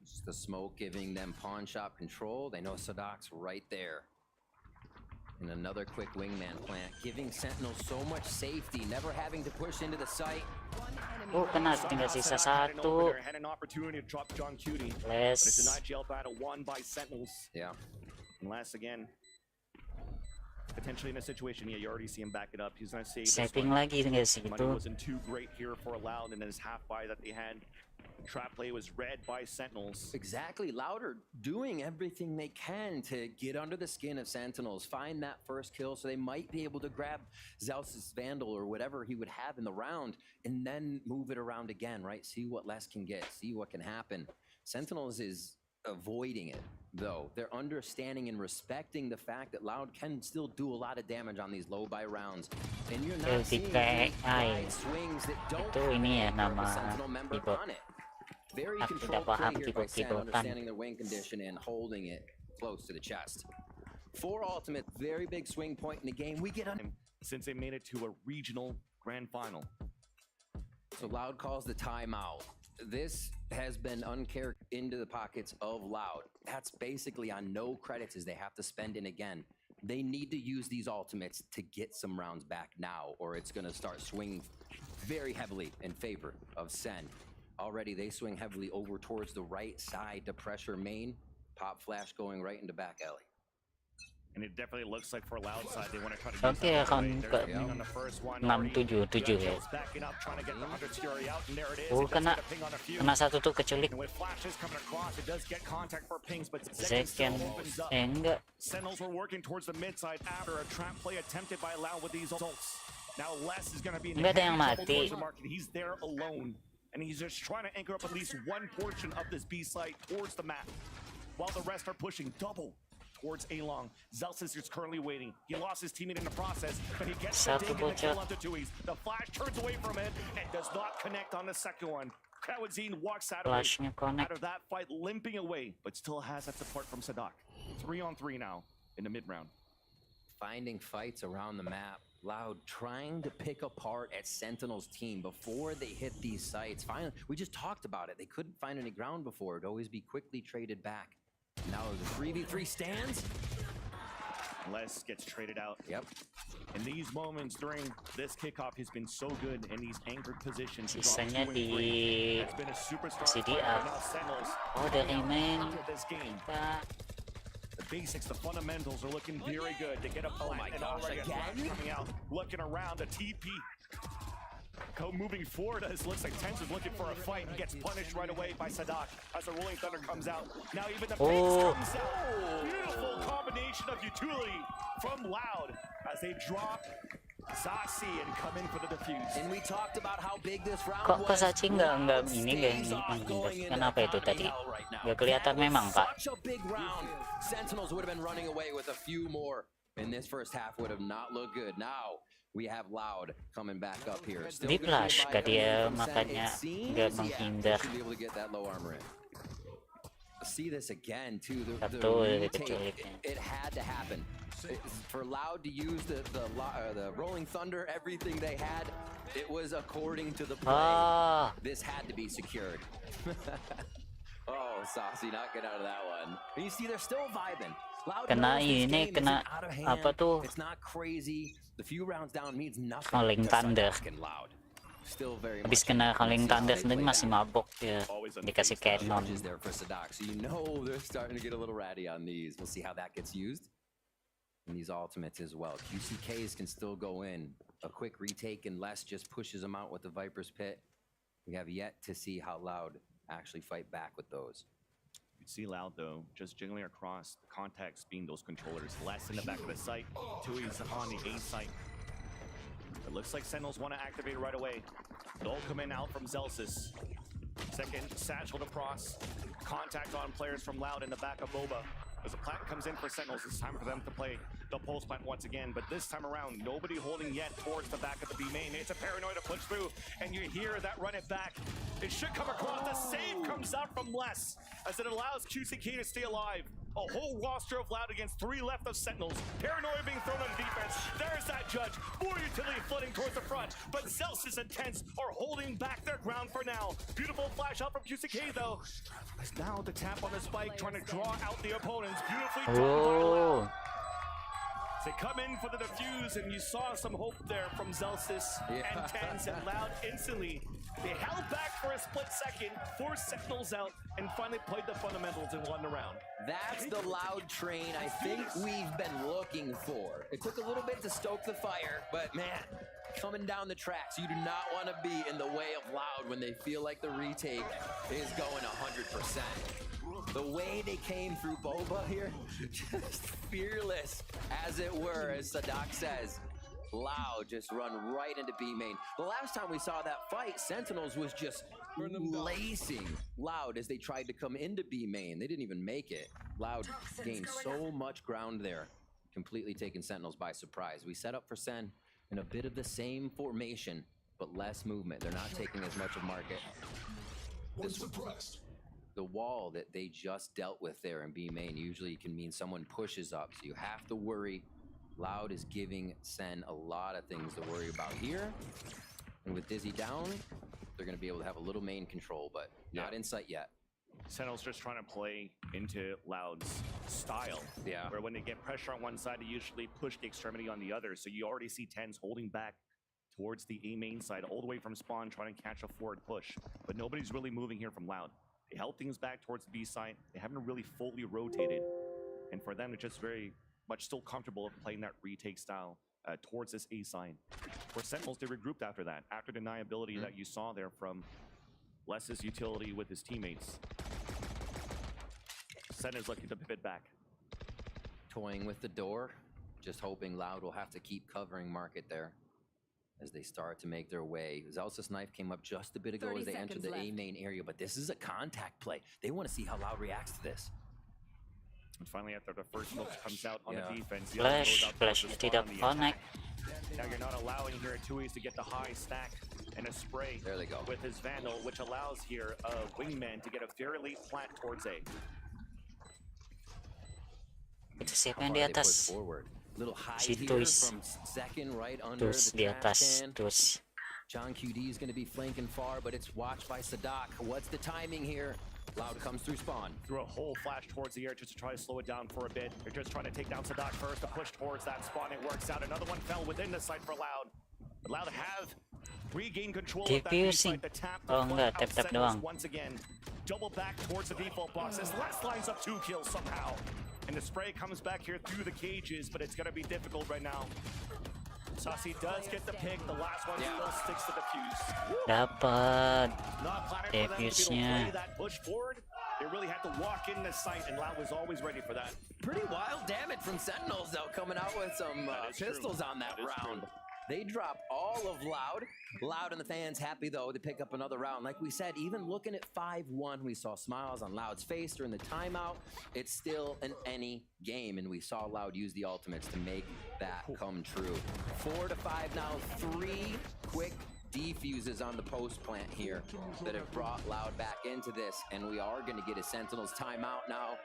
Speaker 7: Just the smoke giving them pawn shop control. They know Sadak's right there. And another quick wingman plant, giving Sentinels so much safety, never having to push into the site.
Speaker 2: Oh, kena, tinggal sisa satu.
Speaker 8: Had an opportunity to drop John Cutie.
Speaker 2: Les.
Speaker 8: But it's an IGL battle won by Sentinels.
Speaker 7: Yeah.
Speaker 8: Unless again, potentially in a situation, yeah, you already see him back it up. He's gonna save this
Speaker 2: Setting
Speaker 8: one.
Speaker 2: lagi tinggal
Speaker 8: Money
Speaker 2: situ.
Speaker 8: wasn't too great here for Loud, and then his half buy that they had. Trap play was read by Sentinels.
Speaker 7: Exactly. Loud are doing everything they can to get under the skin of Sentinels, find that first kill so they might be able to grab Zeus's Vandal or whatever he would have in the round and then move it around again, right? See what Les can get, see what can happen. Sentinels is avoiding it, though. They're understanding and respecting the fact that Loud can still do a lot of damage on these low buy rounds. And you're not seeing any wide swings that don't
Speaker 2: Itu ini ya
Speaker 7: have
Speaker 2: nama
Speaker 7: a Sentinel member
Speaker 2: keyboard.
Speaker 7: on it. Very
Speaker 2: Aku
Speaker 7: controlled
Speaker 2: tidak paham
Speaker 7: play here by Sen,
Speaker 2: keyboard-keyboardan.
Speaker 7: understanding their wing condition and holding it close to the chest. 4 ultimate, very big swing point in the game. We get on
Speaker 8: Since they made it to a regional grand final.
Speaker 7: So Loud calls the timeout. This has been uncharacterized into the pockets of Loud. That's basically on no credits as they have to spend in again. They need to use these ultimates to get some rounds back now, or it's going to start swinging very heavily in favor of Sen. Already they swing heavily over towards the right side to pressure main. Pop flash going right into back alley.
Speaker 8: And it definitely looks like for Loud side, they want to try to
Speaker 2: Oke,
Speaker 8: use that
Speaker 2: akan
Speaker 8: right.
Speaker 2: ke
Speaker 8: They're ping on the first one
Speaker 2: 677 ya.
Speaker 8: backing up, trying to get the 100 Fury out, and there it is.
Speaker 2: Oh,
Speaker 8: It does
Speaker 2: kena
Speaker 8: get a ping on a few.
Speaker 2: kena satu tuh keculik.
Speaker 8: And with flashes coming across, it does get contact for pings, but
Speaker 2: Zeken
Speaker 8: still opens up.
Speaker 2: enggak.
Speaker 8: Sentinels were working towards the mid side after a trap play attempted by Loud with these ults. Now Les is going to be in
Speaker 2: Nggak ada yang
Speaker 8: heavy trouble
Speaker 2: mati.
Speaker 8: towards the market. He's there alone, and he's just trying to anchor up at least one portion of this B site towards the map, while the rest are pushing double towards A-Long. Zelsis is currently waiting. He lost his teammate in the process, but he gets the
Speaker 2: Satu
Speaker 8: dig and the kill
Speaker 2: bocor.
Speaker 8: onto Tui's. The flash turns away from it and does not connect on the second one. Krawadzine walks out of,
Speaker 2: Flashnya connect.
Speaker 8: out of that fight, limping away, but still has that support from Sadak. 3-on-3 now in the mid-round.
Speaker 7: Finding fights around the map. Loud trying to pick apart at Sentinel's team before they hit these sites. Finally, we just talked about it. They couldn't find any ground before. It'd always be quickly traded back. Now the 3v3 stands.
Speaker 8: Les gets traded out.
Speaker 7: Yep.
Speaker 8: In these moments during this kickoff, he's been so good in these anchored positions. He dropped
Speaker 2: Sisanya
Speaker 8: 2 and
Speaker 2: di
Speaker 8: 3. It's been a superstar
Speaker 2: CDA.
Speaker 8: player, but now Sentinels
Speaker 2: Oh, dari main
Speaker 8: into this game.
Speaker 2: kita.
Speaker 8: The basics, the fundamentals are looking very good. They get a plant
Speaker 7: my
Speaker 8: and
Speaker 7: gosh,
Speaker 8: already a flash
Speaker 7: again?
Speaker 8: coming out, looking around the TP. Moving forward, as looks like Tense is looking for a fight. He gets punished right away by Sadak as the Rolling Thunder comes out. Now even the Pigs
Speaker 2: Oh.
Speaker 8: comes out. Beautiful combination of utility from Loud as they drop Zasi and come in for the defuse.
Speaker 7: And we talked about how big this round
Speaker 2: Kok
Speaker 7: was.
Speaker 2: Sachi nggak
Speaker 7: Loud
Speaker 2: ini
Speaker 7: stays off
Speaker 2: nggak
Speaker 7: going into
Speaker 2: kenapa itu
Speaker 7: pounding
Speaker 2: tadi?
Speaker 7: hell right now.
Speaker 2: Nggak kelihatan
Speaker 7: That was
Speaker 2: memang, Pak.
Speaker 7: Such a big round. Sentinels would have been running away with a few more, and this first half would have not looked good. Now we have Loud coming back up here. Still
Speaker 2: Di
Speaker 7: good
Speaker 2: flash
Speaker 7: by
Speaker 2: kah dia,
Speaker 7: from Sen.
Speaker 2: makanya
Speaker 7: It seems,
Speaker 2: nggak
Speaker 7: yeah,
Speaker 2: menghindar.
Speaker 7: they should be able to get that low armor in. See this again too. The
Speaker 2: Betul,
Speaker 7: retake,
Speaker 2: keculiknya.
Speaker 7: it had to happen. For Loud to use the Rolling Thunder, everything they had, it was according to the play.
Speaker 2: Ah,
Speaker 7: This had to be secured. Oh, Saucy not get out of that one. And you see, they're still vibing. Loud
Speaker 2: Kena
Speaker 7: knows this
Speaker 2: ini,
Speaker 7: game
Speaker 2: kena
Speaker 7: isn't out of hand.
Speaker 2: apa tuh?
Speaker 7: It's not crazy. The few rounds down means nothing.
Speaker 2: Calling
Speaker 7: to
Speaker 2: Thunder.
Speaker 7: Sadak and Loud. Still very
Speaker 2: Habis
Speaker 7: much
Speaker 2: kena
Speaker 7: in it.
Speaker 2: Calling
Speaker 7: We'll see how
Speaker 2: Thunder
Speaker 7: they
Speaker 2: sendiri
Speaker 7: play
Speaker 2: masih
Speaker 7: that.
Speaker 2: mabok ya. Dikasih cannon.
Speaker 7: Charges there for Sadak, so you know they're starting to get a little ratty on these. We'll see how that gets used. And these ultimates as well. QCKs can still go in. A quick retake and Les just pushes them out with the Viper's Pit. We have yet to see how Loud actually fight back with those.
Speaker 8: You see Loud though, just jiggling across the context being those controllers. Less in the back of the site. Tui's on the A site. It looks like Sentinels want to activate right away. They'll come in out from Zelsis. Second, Satchel to Pross. Contact on players from Loud in the back of Boba. As the plant comes in for Sentinels, it's time for them to play the pulse plant once again. But this time around, nobody holding yet towards the back of the B main. It's a paranoid to push through, and you hear that run it back. It should come across. The save comes out from Les, as it allows QCK to stay alive. A whole roster of Loud against 3 left of Sentinels. Paranoia being thrown on defense. There's that judge. More utility flooding towards the front. But Zelsis and Tense are holding back their ground for now. Beautiful flash out from QCK though. As now the tap on the spike, trying to draw out the opponents. Beautifully done by Loud. They come in for the defuse, and you saw some hope there from Zelsis and Tense, and Loud instantly. They held back for a split second, forced Sentinels out, and finally played the fundamentals and won the round.
Speaker 7: That's the Loud train I think we've been looking for. It took a little bit to stoke the fire, but man, coming down the tracks, you do not want to be in the way of Loud when they feel like the retake is going 100%. The way they came through Boba here, just fearless, as it were, as Sadak says. Loud just run right into B main. The last time we saw that fight, Sentinels was just lacing Loud as they tried to come into B main. They didn't even make it. Loud gained so much ground there, completely taking Sentinels by surprise. We set up for Sen in a bit of the same formation, but less movement. They're not taking as much of market. The wall that they just dealt with there in B main usually can mean someone pushes up, so you have to worry. Loud is giving Sen a lot of things to worry about here. And with Dizzy down, they're going to be able to have a little main control, but not in sight yet.
Speaker 8: Sentinel's just trying to play into Loud's style.
Speaker 7: Yeah.
Speaker 8: Where when they get pressure on one side, they usually push the extremity on the other. So you already see Tens holding back towards the A main side, all the way from spawn, trying to catch a forward push. But nobody's really moving here from Loud. They held things back towards the B side. They haven't really fully rotated. And for them, it's just very much still comfortable of playing that retake style towards this A side. For Sentinels, they regrouped after that, after deniability that you saw there from Les's utility with his teammates. Sen is looking to pivot back.
Speaker 7: Toying with the door, just hoping Loud will have to keep covering market there as they start to make their way. Zelsis knife came up just a bit ago as they entered the A main area, but this is a contact play. They want to see how Loud reacts to this.
Speaker 8: And finally, after the first smoke comes out on the defense, the other goes out
Speaker 2: Flash
Speaker 8: towards the
Speaker 2: tidak
Speaker 8: spawn on the
Speaker 2: connect.
Speaker 8: attack. Now you're not allowing here Tui's to get the high stack and a spray
Speaker 7: There they go.
Speaker 8: with his Vandal, which allows here a Wingman to get a very late plant towards A.
Speaker 2: Itu siapa
Speaker 7: How
Speaker 2: yang di
Speaker 7: far they push
Speaker 2: atas?
Speaker 7: forward. Little high
Speaker 2: Si
Speaker 7: here
Speaker 2: Tuis.
Speaker 7: from second right under
Speaker 2: Terus
Speaker 7: the
Speaker 2: di
Speaker 7: trash
Speaker 2: atas,
Speaker 7: can.
Speaker 2: terus
Speaker 7: John QD is going to be flanking far, but it's watched by Sadak. What's the timing here? Loud comes through spawn.
Speaker 8: Threw a whole flash towards the air just to try to slow it down for a bit. They're just trying to take down Sadak first to push towards that spawn. It works out. Another one fell within the site for Loud. But Loud have regained control of that
Speaker 2: Defusing.
Speaker 8: B site. The tap
Speaker 2: Oh, enggak,
Speaker 8: out
Speaker 2: tap-tap
Speaker 8: Sentinels
Speaker 2: doang.
Speaker 8: once again. Double back towards the default box as Les lines up 2 kills somehow. And the spray comes back here through the cages, but it's going to be difficult right now. Saucy does get the pick. The last one still sticks to the fuse.
Speaker 2: dapat
Speaker 8: Not planning for them to be able to
Speaker 2: defuse-nya.
Speaker 8: play that push forward. They really had to walk in the site, and Loud was always ready for that.
Speaker 7: Pretty wild damage from Sentinels, though, coming out with some
Speaker 8: That is true.
Speaker 7: pistols on that
Speaker 8: That is
Speaker 7: round.
Speaker 8: true.
Speaker 7: They drop all of Loud. Loud and the fans happy, though, to pick up another round. Like we said, even looking at 5-1, we saw smiles on Loud's face during the timeout. It's still an any game, and we saw Loud use the ultimates to make that come true. 4-5 now, 3 quick defuses on the post plant here that have brought Loud back into this, and we are going to get a Sentinels timeout now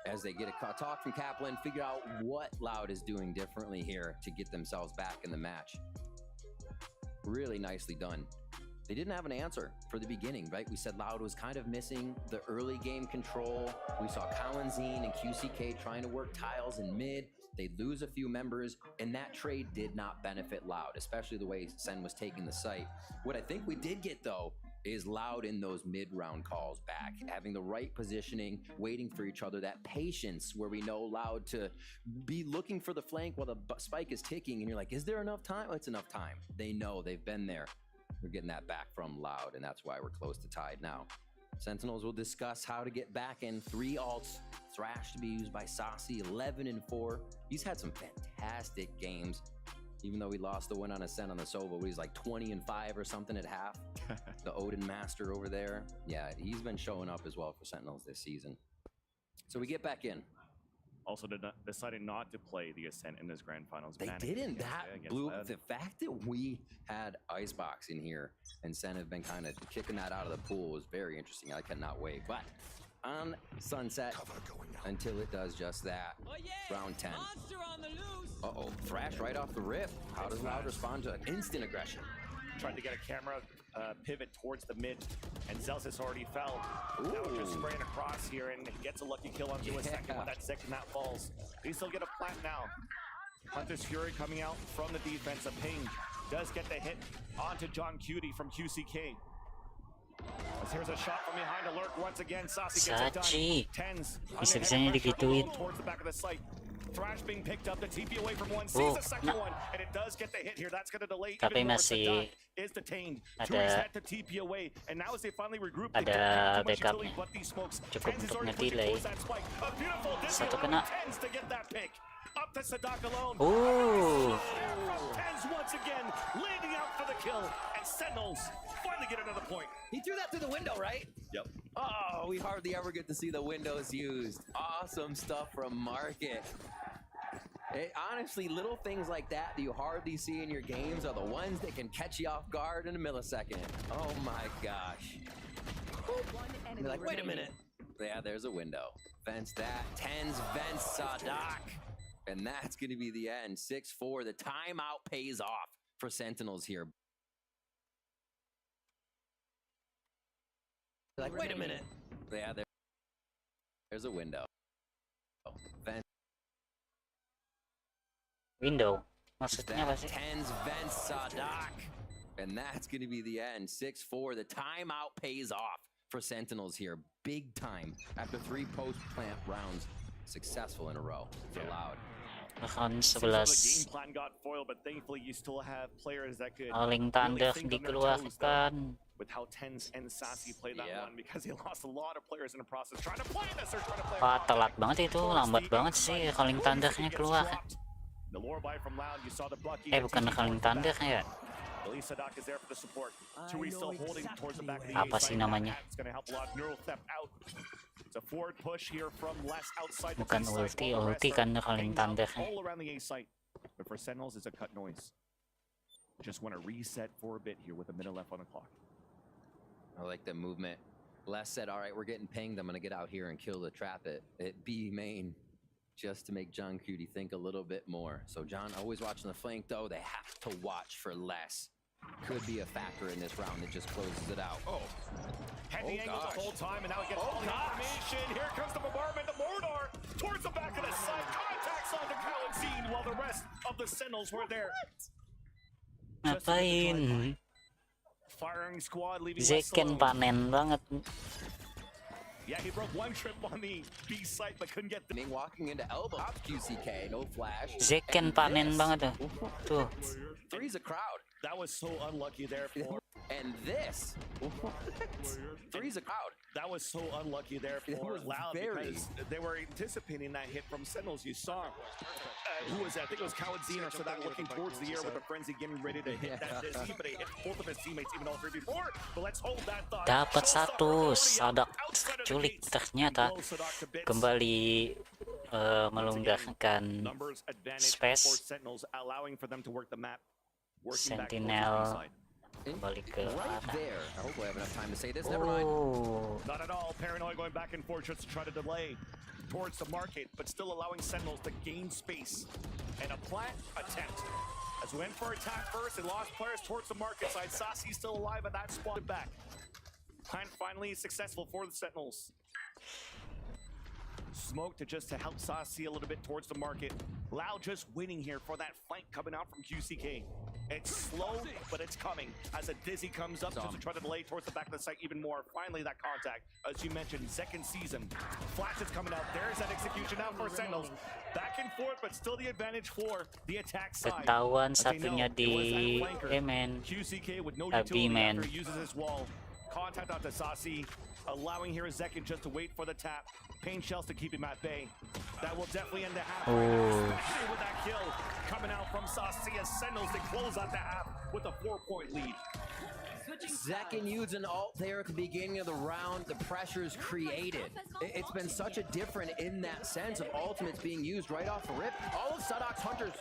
Speaker 7: as they get a talk from Kaplan, figure out what Loud is doing differently here to get themselves back in the match. Really nicely done. they didn't have an answer for the beginning, right? We said Loud was kind of missing the early game control. We saw Kalanzine and QCK trying to work tiles in mid. They'd lose a few members, and that trade did not benefit Loud, especially the way Sen was taking the site. What I think we did get, though, is Loud in those mid-round calls back, having the right positioning, waiting for each other, that patience where we know Loud to be looking for the flank while the spike is ticking, and you're like, is there enough time? Oh, it's enough time. They know, they've been there. We're getting that back from Loud, and that's why we're close to tied now. Sentinels will discuss how to get back in 3 alts. Thrash to be used by Saucy, 11-4. He's had some fantastic games, even though he lost the win on Ascent on the Sova. He's like 20-5 or something at half. The Odin Master over there. Yeah, he's been showing up as well for Sentinels this season. So we get back in.
Speaker 8: Also decided not to play the Ascent in this grand finals.
Speaker 7: They didn't. That blew the fact that we had Icebox in here and Sen have been kind of kicking that out of the pool was very interesting. I cannot wait. But on Sunset until it does just that. Round 10. Uh-oh, Thrash right off the rip. How does Loud respond to instant aggression?
Speaker 8: Tried to get a camera pivot towards the mid, and Celsius already fell. Now we're just spraying across here, and gets a lucky kill onto a second when that second that falls. They still get a plant now. Hunter's Fury coming out from the defense. A ping does get the hit onto John Cutie from QCK. As here's a shot from behind a lurk once again. Saucy gets it done. Tens
Speaker 2: Bisa-bisanya digituin.
Speaker 8: towards the back of the site. Thrash being picked up, the TP away from one, sees the second one, and it does get the hit here. That's going to delay
Speaker 2: Tapi
Speaker 8: even more.
Speaker 2: masih
Speaker 8: Is detained.
Speaker 2: ada-
Speaker 8: Had to TP away, and now as they finally regroup,
Speaker 2: ada
Speaker 8: they don't have too much
Speaker 2: backupnya.
Speaker 8: utility but these smokes.
Speaker 2: Cukup
Speaker 8: Tens is
Speaker 2: untuk
Speaker 8: already pushing
Speaker 2: nge-delay.
Speaker 8: towards that spike. A beautiful
Speaker 2: Satu
Speaker 8: Disney
Speaker 2: kena.
Speaker 8: Tens to get that pick. Up to Sadak alone. Tens once again, landing out for the kill, and Sentinels finally get another point.
Speaker 7: He threw that through the window, right?
Speaker 8: Yep.
Speaker 7: Oh, we hardly ever get to see the windows used. Awesome stuff from Market. Honestly, little things like that you hardly see in your games are the ones that can catch you off guard in a millisecond. Oh my gosh. You're like, wait a minute. Yeah, there's a window. Vents that. Tens vents Sadak. And that's going to be the end. 6-4. The timeout pays off for Sentinels here. You're like, wait a minute. Yeah, there's a window. Vents.
Speaker 2: Window. Maksudnya apa sih?
Speaker 7: Tens vents Sadak. And that's going to be the end. 6-4. The timeout pays off for Sentinels here. Big time after 3 post-plant rounds. Successful in a row for Loud.
Speaker 2: Round
Speaker 8: Seems like the
Speaker 2: 11.
Speaker 8: game plan got foiled, but thankfully you still have players that could
Speaker 2: Calling
Speaker 8: really
Speaker 2: Thunder
Speaker 8: think on their toes, though,
Speaker 2: dikeluarkan.
Speaker 8: with how Tens and Sassy played that
Speaker 7: Yeah.
Speaker 8: one, because they lost a lot of players in the process trying to play this or trying to play.
Speaker 2: Wah, telat banget itu, lambat banget sih Calling Thundernya keluar.
Speaker 8: The lure buy from Loud, you saw the Bucky.
Speaker 2: Bukan Calling Thundernya ya?
Speaker 8: At least Sadak is there for the support. Tui still holding towards the back of the
Speaker 2: Apa
Speaker 8: A
Speaker 2: sih
Speaker 8: side.
Speaker 2: namanya?
Speaker 8: It's going to help a lot. Neural theft out. It's a forward push here from less outside the
Speaker 2: Bukan
Speaker 8: B side,
Speaker 2: ulti,
Speaker 8: while the rest
Speaker 2: ulti
Speaker 8: are
Speaker 2: kan Calling
Speaker 8: hanging out
Speaker 2: Thundernya.
Speaker 8: all around the A site. But for Sentinels, it's a cut noise. Just want to reset for a bit here with a minute left on the clock.
Speaker 7: I like the movement. Les said, all right, we're getting pinged. I'm going to get out here and kill the trap at B main just to make John Cutie think a little bit more. So John always watching the flank, though. They have to watch for Les. Could be a factor in this round that just closes it out. Oh,
Speaker 8: Had the angle
Speaker 7: gosh.
Speaker 8: the whole time, and now he gets all the information. Here comes the bombardment, the Mordor towards the back of the site. Contacts onto Kalanzine while the rest of the Sentinels were there.
Speaker 2: Ngapain?
Speaker 8: Firing squad leaving
Speaker 2: Zeken panen banget.
Speaker 8: Yeah, he broke one trip on the B site, but couldn't get the.
Speaker 7: Walking into elbow. QCK, no flash.
Speaker 2: Zeken panen banget tuh. Tuh.
Speaker 7: Three's a crowd.
Speaker 8: That was so unlucky there for.
Speaker 7: And this. Three's a crowd.
Speaker 8: That was so unlucky there
Speaker 7: It
Speaker 8: for
Speaker 7: was
Speaker 8: Loud
Speaker 7: very-
Speaker 8: because they were anticipating that hit from Sentinels. You saw who was that? I think it was Kalanzine or Sadak looking towards the air with the frenzy, getting ready to hit that Disney, but he hit both of his teammates, even all three before. But let's hold that thought.
Speaker 2: Dapat
Speaker 8: Showstopper
Speaker 2: satu,
Speaker 8: already up
Speaker 2: Sadak
Speaker 8: outside of the
Speaker 2: culik.
Speaker 8: gates.
Speaker 2: Ternyata
Speaker 8: Blow Sadak to bits.
Speaker 2: kembali melunggahkan
Speaker 8: Numbers advantage
Speaker 2: space.
Speaker 8: for Sentinels, allowing for them to work the map. Working back towards the
Speaker 2: Sentinel
Speaker 8: B side.
Speaker 2: kembali ke
Speaker 7: Right
Speaker 2: arah.
Speaker 7: there. I hope I have enough time to say this. Never mind.
Speaker 2: Oh, Oh.
Speaker 8: Not at all. Paranoid going back and forth just to try to delay towards the market, but still allowing Sentinels to gain space. And a plant attempt. As we went for attack first, they lost players towards the market side. Sasi still alive at that spot back. Plant finally successful for the Sentinels. Smoke to help Sasi a little bit towards the market. Loud just waiting here for that flank coming out from QCK. It's slow, but it's coming as a Dizzy comes up just to try to delay towards the back of the site even more. Finally, that contact, as you mentioned, second season. Flash is coming out. There's that execution now for Sentinels. Back and forth, but still the advantage for the attack side.
Speaker 2: Ketahuan satunya di main.
Speaker 8: QCK with no utility
Speaker 2: B-man.
Speaker 8: after he uses his wall. Contact out to Sasi, allowing here Zekin just to wait for the tap. Pain shells to keep him at bay. That will definitely end the half, especially with that kill coming out from Sasi as Sentinels to close out the half with a 4-point lead.
Speaker 7: Zekin used an ult there at the beginning of the round. The pressure's created. It's been such a different in that sense of ultimates being used right off the rip. All of Sadok's Hunters,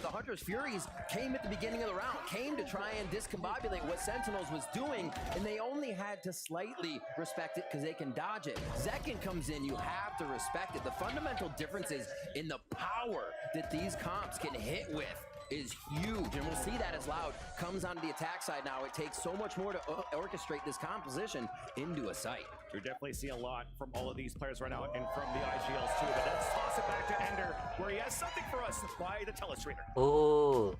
Speaker 7: the Hunter's Furies came at the beginning of the round, came to try and discombobulate what Sentinels was doing, and they only had to slightly respect it because they can dodge it. Zekin comes in, you have to respect it. The fundamental differences in the power that these comps can hit with is huge, and we'll see that as Loud comes onto the attack side now. It takes so much more to orchestrate this composition into a site.
Speaker 8: You're definitely seeing a lot from all of these players right now and from the IGLs too, but let's toss it back to Ender where he has something for us by the telestrator.
Speaker 2: Oh.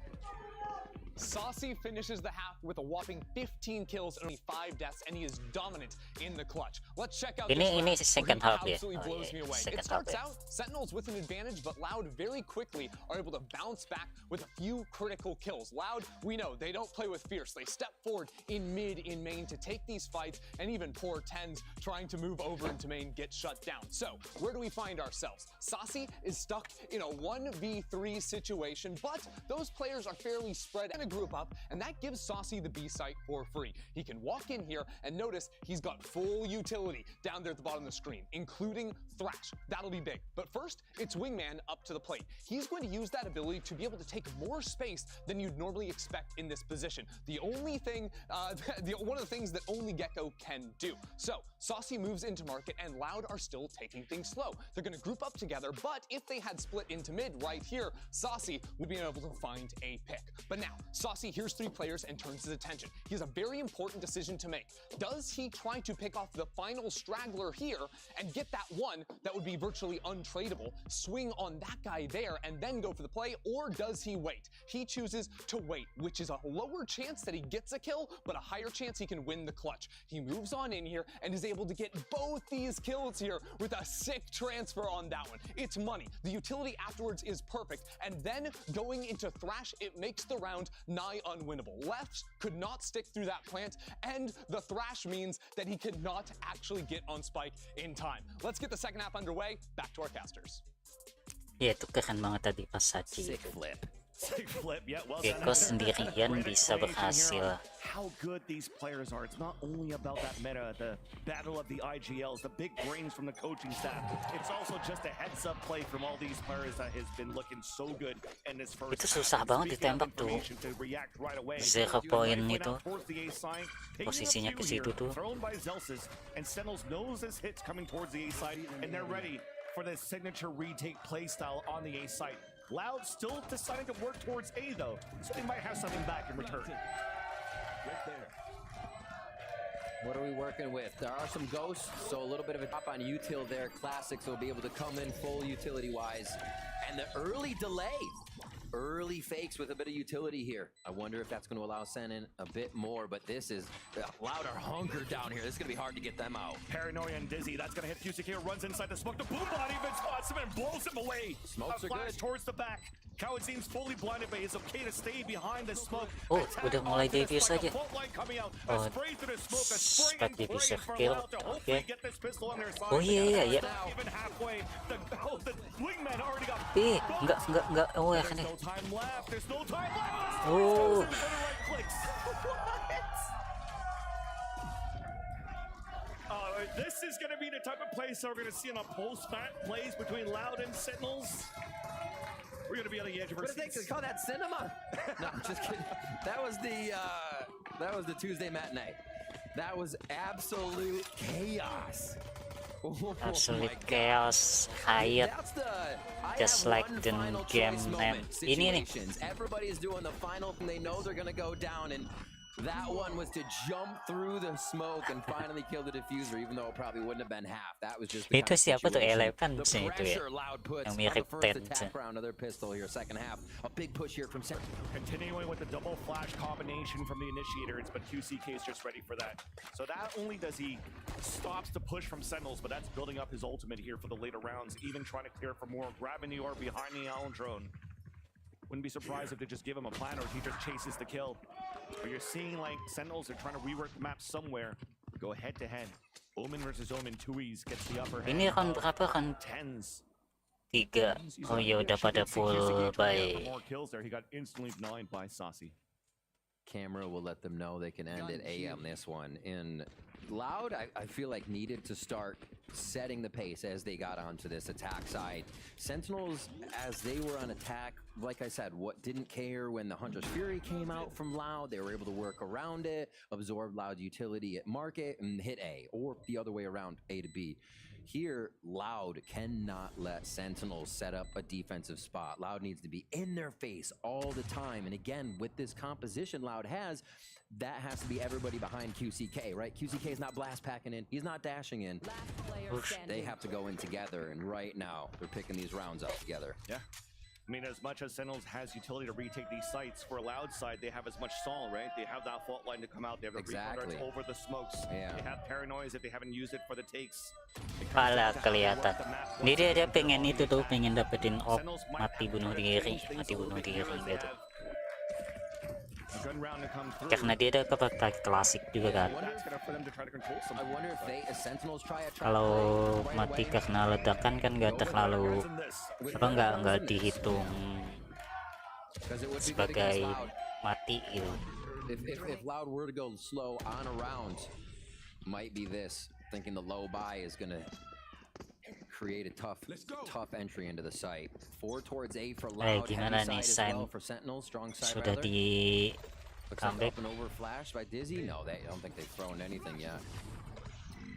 Speaker 5: Saucy finishes the half with a whopping 15 kills and only 5 deaths, and he is dominant in the clutch. Let's check out this
Speaker 2: Ini
Speaker 5: round
Speaker 2: second
Speaker 5: where he
Speaker 2: half ya.
Speaker 5: absolutely blows me away.
Speaker 2: Second
Speaker 5: It starts
Speaker 2: half
Speaker 5: out Sentinels with an advantage, but Loud very quickly are able to bounce back with a few critical kills. Loud, we know they don't play with fierce. They step forward in mid, in main to take these fights, and even poor Tens trying to move over into main get shut down. So where do we find ourselves? Saucy is stuck in a 1v3 situation, but those players are fairly spread in a group up, and that gives Saucy the B site for free. He can walk in here and notice he's got full utility down there at the bottom of the screen, including Thrash. That'll be big. But first, it's Wingman up to the plate. He's going to use that ability to be able to take more space than you'd normally expect in this position. The only thing, one of the things that only Gecko can do. So, Saucy moves into market, and Loud are still taking things slow. They're going to group up together, but if they had split into mid right here, Saucy would be able to find a pick. But now, Saucy hears 3 players and turns his attention. He has a very important decision to make. Does he try to pick off the final straggler here and get that one that would be virtually untradeable, swing on that guy there, and then go for the play, or does he wait? He chooses to wait, which is a lower chance that he gets a kill, but a higher chance he can win the clutch. He moves on in here and is able to get both these kills here with a sick transfer on that one. It's money. The utility afterwards is perfect, and then going into Thrash, it makes the round nigh unwinnable. Left could not stick through that plant, and the Thrash means that he could not actually get on Spike in time. Let's get the second half underway. Back to our casters.
Speaker 2: Ya, itu keren banget tadi pas Sachi.
Speaker 7: Sick flip.
Speaker 8: Sick flip, yeah, well
Speaker 2: Gecko sendirian bisa berhasil.
Speaker 8: How good these players are. It's not only about that meta, the battle of the IGLs, the big brains from the coaching staff. It's also just a heads-up play from all these players that has been looking so good in this first
Speaker 2: Itu susah banget ditembak tuh. 0 point itu. Posisinya ke situ tuh.
Speaker 8: Thrown by Zelsis, and Sentinels knows his hits coming towards the A side, and they're ready for this signature retake playstyle on the A side. Loud still deciding to work towards A though, so they might have something back in return.
Speaker 7: What are we working with? There are some ghosts, so a little bit of a drop on util there. Classics will be able to come in full utility-wise. And the early delay. Early fakes with a bit of utility here. I wonder if that's going to allow Sen in a bit more, but this is Loud are hunkered down here. This is going to be hard to get them out.
Speaker 8: Paranoia and Dizzy, that's going to hit QCK, runs inside the smoke. The boom body even spots him and blows him away.
Speaker 7: Smokes
Speaker 8: a
Speaker 7: are
Speaker 8: flash
Speaker 7: good.
Speaker 8: towards the back. Coward seems fully blinded, but he's okay to stay behind the smoke.
Speaker 2: Oh, udah mulai devious aja.
Speaker 8: Oh,
Speaker 2: Spike devious kill. Oke. Oh iya iya. Enggak. Oh ya kan ya. Oh.
Speaker 8: This is going to be the type of play so we're going to see in a post-match plays between Loud and Sentinels. We're going to be on the edge of our
Speaker 7: seats. What do they call that, cinema? No, I'm just kidding. That was the Tuesday matinee. That was absolute chaos. Oh
Speaker 2: Absolute
Speaker 7: my God.
Speaker 2: chaos, riot,
Speaker 7: That's the I
Speaker 2: just
Speaker 7: have
Speaker 2: like
Speaker 7: one
Speaker 2: the
Speaker 7: final
Speaker 2: game
Speaker 7: choice
Speaker 2: and
Speaker 7: moment
Speaker 2: ini nih.
Speaker 7: situations. Everybody is doing the final thing. They know they're gonna go down, and that one was to jump through the smoke and finally kill the diffuser, even though it probably wouldn't have been half. That was just the
Speaker 2: Itu
Speaker 7: kind of
Speaker 2: siapa tuh
Speaker 7: situation.
Speaker 2: Eleven
Speaker 7: The
Speaker 2: sih itu ya?
Speaker 7: pressure Loud puts
Speaker 2: Yang
Speaker 7: on
Speaker 2: mirip
Speaker 7: the first
Speaker 2: Ted
Speaker 7: attack
Speaker 2: sih.
Speaker 7: round of their pistol here, second half. A big push here from
Speaker 8: Continuing with the double flash combination from the initiators, but QCK is just ready for that. So not only does he stops the push from Sentinels, but that's building up his ultimate here for the later rounds, even trying to clear for more, grabbing the orb behind the Allen drone. Wouldn't be surprised if they just give him a plan or if he just chases the kill. But you're seeing like Sentinels are trying to rework the map somewhere. Go head to head. Omen versus Omen, Tui's gets the upper hand.
Speaker 2: Ini round berapa kan?
Speaker 8: Tens.
Speaker 2: 3. Oh ya udah pada full by.
Speaker 8: More kills there. He got instantly denied by Saucy.
Speaker 7: Camera will let them know they can end at A on this one. And Loud, I feel like needed to start setting the pace as they got onto this attack side. Sentinels, as they were on attack, like I said, what didn't care when the Hunter's Fury came out from Loud, they were able to work around it, absorb Loud utility at market, and hit A, or the other way around, A to B. Here, Loud cannot let Sentinels set up a defensive spot. Loud needs to be in their face all the time. And again, with this composition Loud has, that has to be everybody behind QCK, right? QCK is not blast packing in. He's not dashing in. They have to go in together. And right now, they're picking these rounds up together.
Speaker 8: Yeah. I mean, as much as Sentinels has utility to retake these sites, for a Loud side, they have as much stall, right? They have that fault line to come out. They have the
Speaker 7: Exactly.
Speaker 8: over the smokes.
Speaker 7: Yeah.
Speaker 8: They have paranoias if they haven't used it for the takes.
Speaker 2: Pala kelihatan. Dia pengen itu tuh, pengen dapetin op, mati bunuh diri gitu. Karena dia ada kepakai klasik juga kan. Kalau mati karena ledakan kan nggak terlalu nggak dihitung sebagai mati gitu.
Speaker 7: If Loud were to go slow on a round, might be this. Thinking the low buy is gonna create a tough entry into the site. 4 towards A for Loud.
Speaker 2: Gimana nih Sen? Sudah di comeback.
Speaker 7: An over flash by Dizzy? No, I don't think they've thrown anything yet.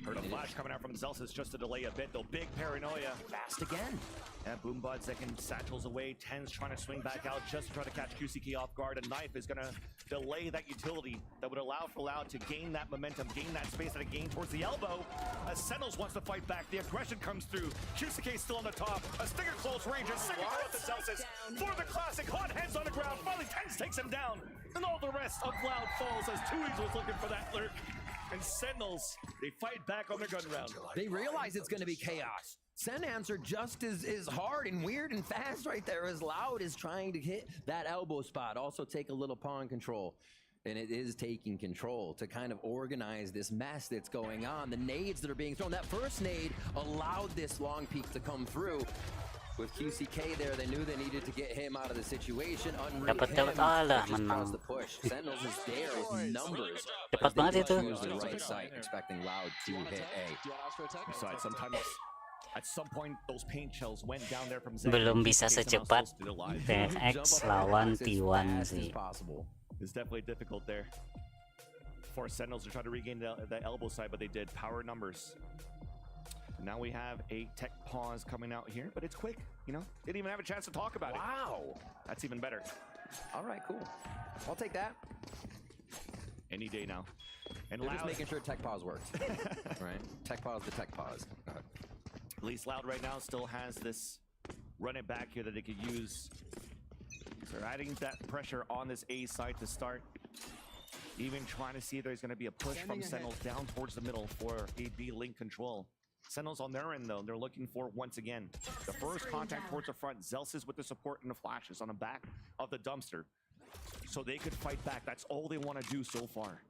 Speaker 8: Heard a flash coming out from Zelsis just to delay a bit, though. Big paranoia. Fast again. Yeah, Boombuds second satchels away. Ten's trying to swing back out just to try to catch QCK off guard. A knife is going to delay that utility that would allow for Loud to gain that momentum, gain that space that it gained towards the elbow. As Sentinels wants to fight back, the aggression comes through. QCK still on the top. A Stinger close range. A second call to Zelsis for the classic. Hot heads on the ground. Finally, Tens takes him down. And all the rest of Loud falls as Tui's was looking for that lurk. And Sentinels, they fight back on their gun round.
Speaker 7: They realize it's going to be chaos. Sen answered just as hard and weird and fast right there as Loud is trying to hit that elbow spot. Also take a little pawn control. And it is taking control to kind of organize this mess that's going on. The nades that are being thrown. That first nade allowed this long peek to come through. With QCK there, they knew they needed to get him out of the situation.
Speaker 2: Dapat menang.
Speaker 7: The push. Sentinels is there with numbers.
Speaker 2: Cepat banget itu.
Speaker 7: Use the right side, expecting Loud to hit A.
Speaker 8: Besides, sometimes at some point those paint shells went down there from Zen.
Speaker 2: Belum bisa secepat TX lawan T1 sih.
Speaker 8: It's definitely difficult there for Sentinels to try to regain the elbow side, but they did. Power numbers. Now we have a tech pause coming out here, but it's quick, you know? Didn't even have a chance to talk about it.
Speaker 7: Wow.
Speaker 8: That's even better.
Speaker 7: All right, cool. I'll take that.
Speaker 8: Any day now. And
Speaker 7: They're
Speaker 8: Loud,
Speaker 7: just making sure tech pause works. Right? Tech pause to tech pause.
Speaker 8: at least Loud right now still has this run it back here that they could use. So they're adding that pressure on this A side to start. Even trying to see if there's going to be a push from Sentinels down towards the middle for a B link control. Sentinels on their end, though, they're looking for, once again, the first contact towards the front. Zelsis with the support and the flashes on the back of the dumpster. So they could fight back. That's all they want to do so far.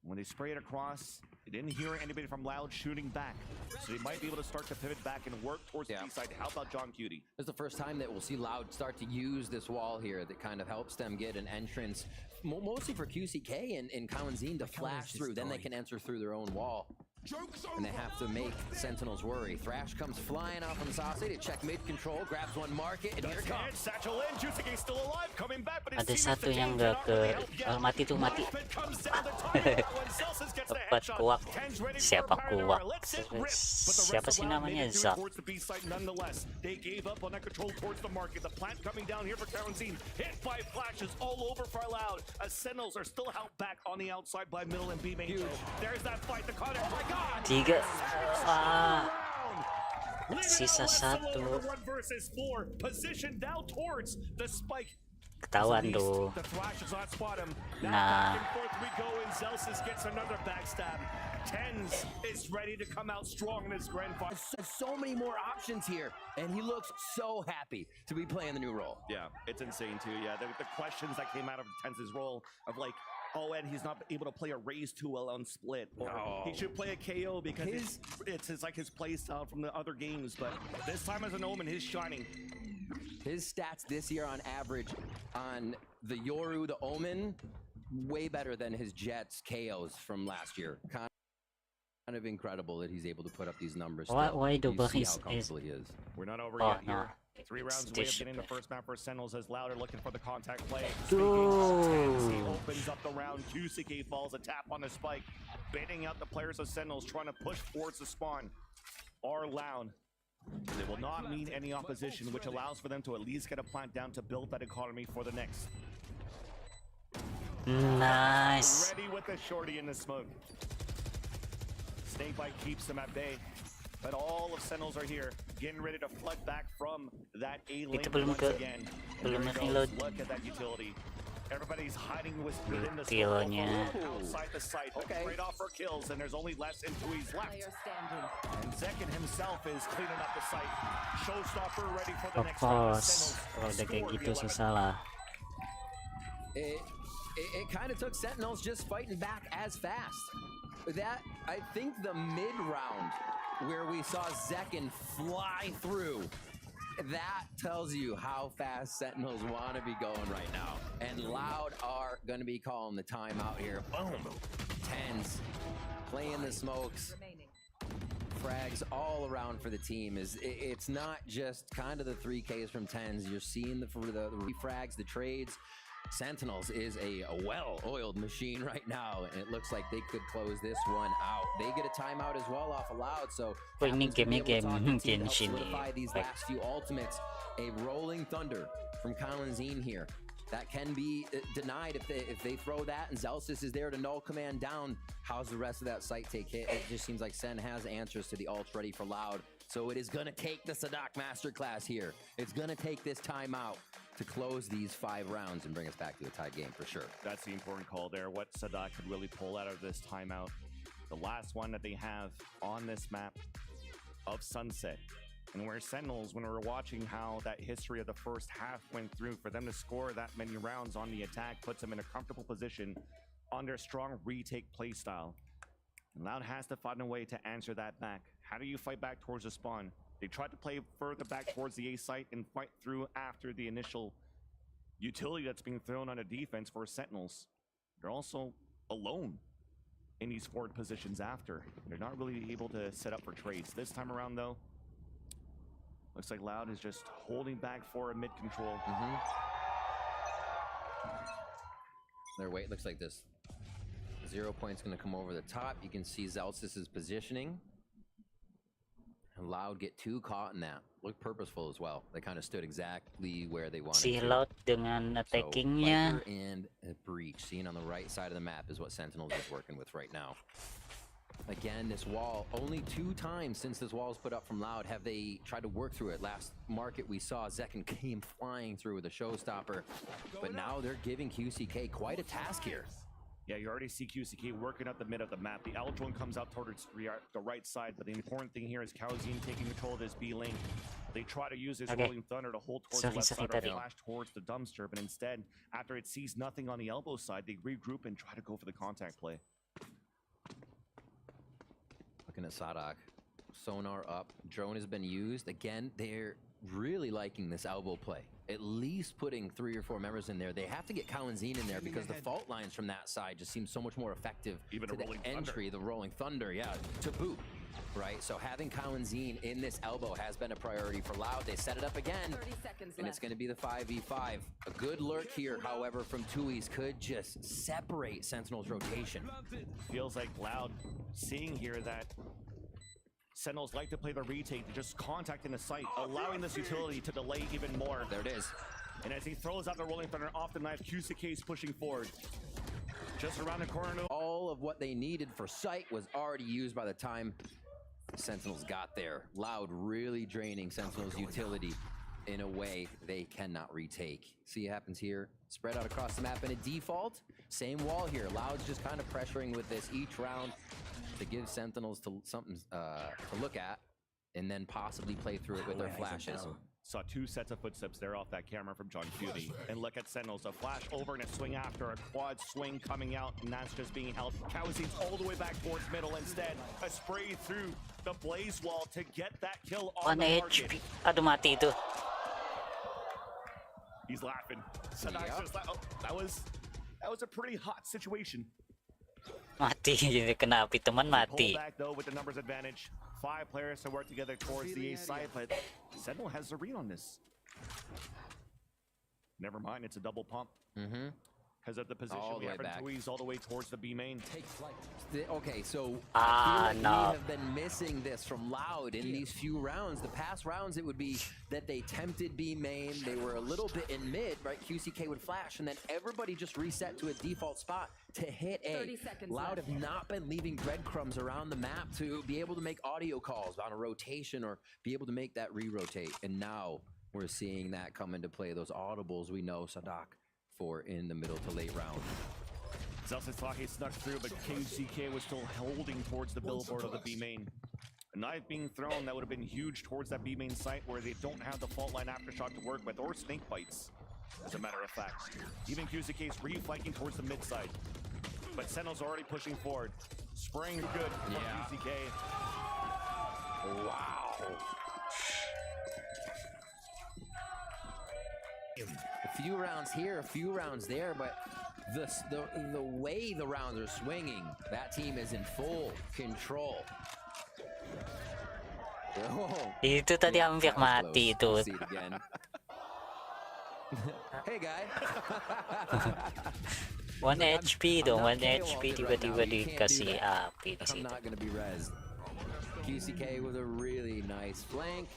Speaker 8: When they spray it across, they didn't hear anybody from Loud shooting back. So they might be able to start to pivot back and work towards the B side. How about John Cutie?
Speaker 7: This is the first time that we'll see Loud start to use this wall here that kind of helps them get an entrance, mostly for QCK and Kalanzine to flash through. Then they can enter through their own wall. and they have to make Sentinels worry. Thrash comes flying out from Sase to check mid control, grabs one market, and here it comes.
Speaker 8: Satchel in, Jusuke still alive, coming back, but
Speaker 2: Ada satu yang nggak ke mati tuh mati. Tepat kuak. Siapa kuak? Siapa sih namanya? Zak.
Speaker 8: They gave up on that control towards the market. The plant coming down here for Karanzine. Hit by flashes all over for Loud. As Sentinels are still held back on the outside by middle and B main. There's that fight. The Kode. Oh my God!
Speaker 2: 3. Sisa 1.
Speaker 8: Versus 4. Position now towards the spike.
Speaker 2: Ketahuan tuh.
Speaker 8: The Thrash is on spot him.
Speaker 2: Nah.
Speaker 8: Back and forth we go, and Zelsis gets another backstab. Tens is ready to come out strong in his grand final.
Speaker 7: So many more options here, and he looks so happy to be playing the new role.
Speaker 8: Yeah, it's insane too. Yeah, the questions that came out of Tens' role of like, oh, and he's not able to play a raise too well on split, or he should play a KO because it's like his play style from the other games. But this time as an Omen, he's shining.
Speaker 7: His stats this year on average on the Yoru, the Omen, way better than his Jets KOs from last year. Kind of incredible that he's able to put up these numbers.
Speaker 2: Why the
Speaker 7: You see how comfortable he is.
Speaker 8: We're not over
Speaker 2: Oh,
Speaker 8: yet
Speaker 2: no.
Speaker 8: here. 3 rounds away of getting the first map for Sentinels as Louder looking for the contact play.
Speaker 2: Dude.
Speaker 8: He opens up the round. QCK falls a tap on the spike, baiting out the players of Sentinels trying to push towards the spawn. Are Loud. They will not meet any opposition, which allows for them to at least get a plant down to build that economy for the next.
Speaker 2: Nice.
Speaker 8: Ready with the shorty in the smoke. Snakebite keeps them at bay, but all of Sentinels are here, getting ready to flood back from that A lane
Speaker 2: Itu belum
Speaker 8: once
Speaker 2: ke-
Speaker 8: again.
Speaker 2: belum
Speaker 8: Here it
Speaker 2: reload.
Speaker 8: goes. Look at that utility. Everybody's hiding within the
Speaker 2: Utilnya.
Speaker 8: outside the site.
Speaker 7: Okay.
Speaker 8: Trade off for kills, and there's only less Intui's left. And Zekin himself is cleaning up the site. Showstopper ready for the
Speaker 2: Of
Speaker 8: next round.
Speaker 2: course. Kalau udah kayak gitu susah lah.
Speaker 7: It kind of took Sentinels just fighting back as fast. That, I think the mid round where we saw Zekin fly through, that tells you how fast Sentinels want to be going right now. And Loud are going to be calling the timeout here. Boom. Tens playing the smokes. Frags all around for the team. It's not just kind of the 3Ks from Tens. You're seeing the frags, the trades. Sentinels is a well-oiled machine right now, and it looks like they could close this one out. They get a timeout as well off Loud, so
Speaker 2: Oh, ini game
Speaker 7: Genshin
Speaker 2: ini.
Speaker 7: these last few ultimates. A rolling thunder from Kalanzine here. That can be denied if they throw that, and Zelsis is there to null command down. How's the rest of that site take hit? It just seems like Sen has answers to the ults ready for Loud. So it is going to take the Sadak Masterclass here. It's going to take this timeout to close these 5 rounds and bring us back to a tied game for sure.
Speaker 8: That's the important call there. What Sadak could really pull out of this timeout. The last one that they have on this map of Sunset. And where Sentinels, when we were watching how that history of the first half went through, for them to score that many rounds on the attack puts them in a comfortable position under a strong retake playstyle. And Loud has to find a way to answer that back. How do you fight back towards the spawn? They tried to play further back towards the A site and fight through after the initial utility that's being thrown on a defense for Sentinels. They're also alone in these forward positions after. They're not really able to set up for trades. This time around, though, looks like Loud is just holding back for a mid control.
Speaker 7: Their weight looks like this. 0 point's going to come over the top. You can see Zelsis' positioning. And Loud get too caught in that. Look purposeful as well. They kind of stood exactly where they wanted
Speaker 2: Si
Speaker 7: to.
Speaker 2: Loud dengan attackingnya.
Speaker 7: Viper and a Breach, seen on the right side of the map, is what Sentinels is working with right now. Again, this wall, only 2 times since this wall was put up from Loud have they tried to work through it. Last market we saw Zekin came flying through with a showstopper, but now they're giving QCK quite a task here.
Speaker 8: Yeah, you already see QCK working up the mid of the map. The L drone comes out towards the right side, but the important thing here is Kaozin taking control of this B lane. They try to use this Rolling Thunder to hold towards the left side or flash towards the dumpster, but instead, after it sees nothing on the elbow side, they regroup and try to go for the contact play.
Speaker 7: Looking at Sadak. Sonar up. Drone has been used. Again, they're really liking this elbow play. At least putting 3 or 4 members in there. They have to get Kalanzine in there because the fault lines from that side just seem so much more effective.
Speaker 8: Even
Speaker 7: to
Speaker 8: a
Speaker 7: the
Speaker 8: rolling
Speaker 7: entry, the rolling thunder, yeah, to boot. Right, so having Kalanzine in this elbow has been a priority for Loud. They set it up again,
Speaker 9: 30 seconds
Speaker 7: and it's going to be the 5v5. A good lurk here, however, from Tui's could just separate Sentinel's rotation.
Speaker 8: Feels like Loud seeing here that Sentinels like to play the retake, just contacting the site, allowing this utility to delay even more.
Speaker 7: There it is.
Speaker 8: And as he throws out the rolling thunder off the knife, QCK is pushing forward. Just around the corner.
Speaker 7: All of what they needed for sight was already used by the time Sentinels got there. Loud really draining Sentinel's utility in a way they cannot retake. See what happens here? Spread out across the map in a default. Same wall here. Loud's just kind of pressuring with this each round to give Sentinels to something to look at, and then possibly play through it with their flashes.
Speaker 8: Saw 2 sets of footsteps there off that camera from John Cutie. And look at Sentinels, a flash over and a swing after, a quad swing coming out, and that's just being held. Kawazine's all the way back towards middle instead. A spray through the blaze wall to get that kill on
Speaker 2: 1
Speaker 8: the market.
Speaker 2: HP. Aduh, mati itu.
Speaker 8: He's laughing. Sadak's just like, oh, that was a pretty hot situation.
Speaker 2: Mati. Kena api teman
Speaker 8: Pull
Speaker 2: mati.
Speaker 8: back though with the numbers advantage. 5 players to work together towards the A side, but Sentinel has the read on this. Never mind, it's a double pump. Because of the position
Speaker 7: All the
Speaker 8: we
Speaker 7: way
Speaker 8: have in
Speaker 7: back.
Speaker 8: Tui's all the way towards the B main.
Speaker 7: Okay, so
Speaker 2: Ah,
Speaker 7: I feel like
Speaker 2: no.
Speaker 7: we have been missing this from Loud in these few rounds. The past rounds, it would be that they tempted B main, they were a little bit in mid, right? QCK would flash, and then everybody just reset to a default spot to hit A.
Speaker 9: 30 seconds
Speaker 7: Loud
Speaker 9: left.
Speaker 7: have not been leaving breadcrumbs around the map to be able to make audio calls on a rotation or be able to make that re-rotate. And now we're seeing that come into play. Those audibles we know Sadak for in the middle to late round.
Speaker 8: Zelsasake snuck through, but QCK was still holding towards the billboard of the B main. A knife being thrown that would have been huge towards that B main site where they don't have the fault line aftershock to work with, or snake bites, as a matter of fact. Even QCK is re-flanking towards the mid side. But Sentinel's already pushing forward. Spraying good from QCK.
Speaker 7: Wow. A few rounds here, a few rounds there, but the way the rounds are swinging, that team is in full control. Oh,
Speaker 2: Itu tadi
Speaker 7: yeah,
Speaker 2: hampir
Speaker 7: that was
Speaker 2: mati
Speaker 7: close.
Speaker 2: itu.
Speaker 7: We'll see it again. Hey guy.
Speaker 2: 1 HP dong, 1
Speaker 7: I'm not
Speaker 2: HP
Speaker 7: KO
Speaker 2: tiba-tiba
Speaker 7: right now. You can't do
Speaker 2: dikasih
Speaker 7: that.
Speaker 2: api di
Speaker 7: I'm
Speaker 2: situ.
Speaker 7: not gonna be rezzed. QCK with a really nice flank.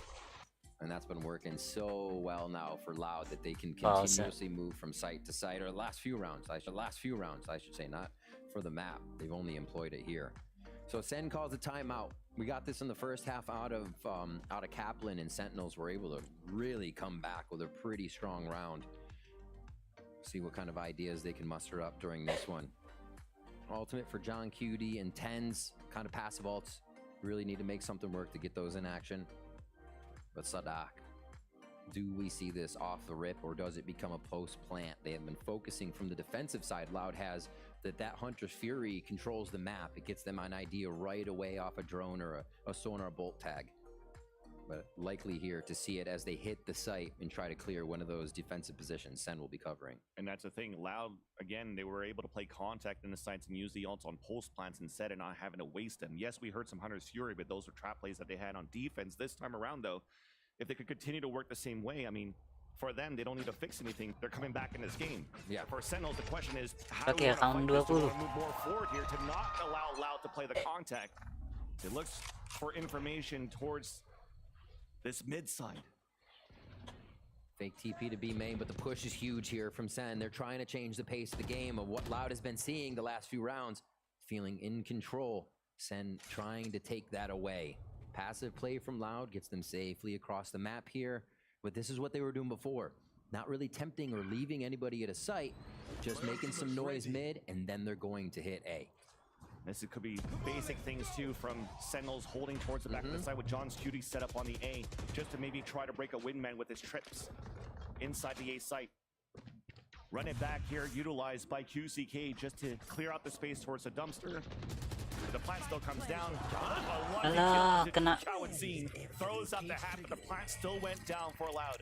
Speaker 7: And that's been working so well now for Loud that they can
Speaker 2: Well,
Speaker 7: continuously move from site to site, or last few rounds, I should say, not for the map. They've only employed it here. So Sen calls a timeout. We got this in the first half out of Kaplan, and Sentinels were able to really come back with a pretty strong round. See what kind of ideas they can muster up during this one. Ultimate for John QD and Tens, kind of passive ults. Really need to make something work to get those in action. But Sadak, do we see this off the rip, or does it become a post plant? They have been focusing from the defensive side. Loud has that Hunter's Fury controls the map. It gets them an idea right away off a drone or a sonar bolt tag. But likely here to see it as they hit the site and try to clear one of those defensive positions Sen will be covering.
Speaker 8: And that's the thing. Loud, again, they were able to play contact in the sites and use the ults on post plants instead and not having to waste them. Yes, we heard some Hunter's Fury, but those were trap plays that they had on defense. This time around, though, if they could continue to work the same way, I mean, for them, they don't need to fix anything. They're coming back in this game.
Speaker 7: Yeah.
Speaker 8: For Sentinels, the question is, how do
Speaker 2: Okay,
Speaker 8: we want to
Speaker 2: round
Speaker 8: fight this? Do we
Speaker 2: 20.
Speaker 8: want to move more forward here to not allow Loud to play the contact? It looks for information towards this mid side.
Speaker 7: Fake TP to B main, but the push is huge here from Sen. They're trying to change the pace of the game of what Loud has been seeing the last few rounds. Feeling in control. Sen trying to take that away. Passive play from Loud gets them safely across the map here. But this is what they were doing before. Not really tempting or leaving anybody at a site. Just making some noise mid, and then they're going to hit A.
Speaker 8: This could be basic things too, from Sentinels holding towards the back of the side with John's Cutie set up on the A, just to maybe try to break a windman with his trips inside the A site. Run it back here, utilized by QCK just to clear out the space towards the dumpster. The plant still comes down.
Speaker 2: Alah, kena.
Speaker 8: Kawadzine throws up the hat, but the plant still went down for Loud.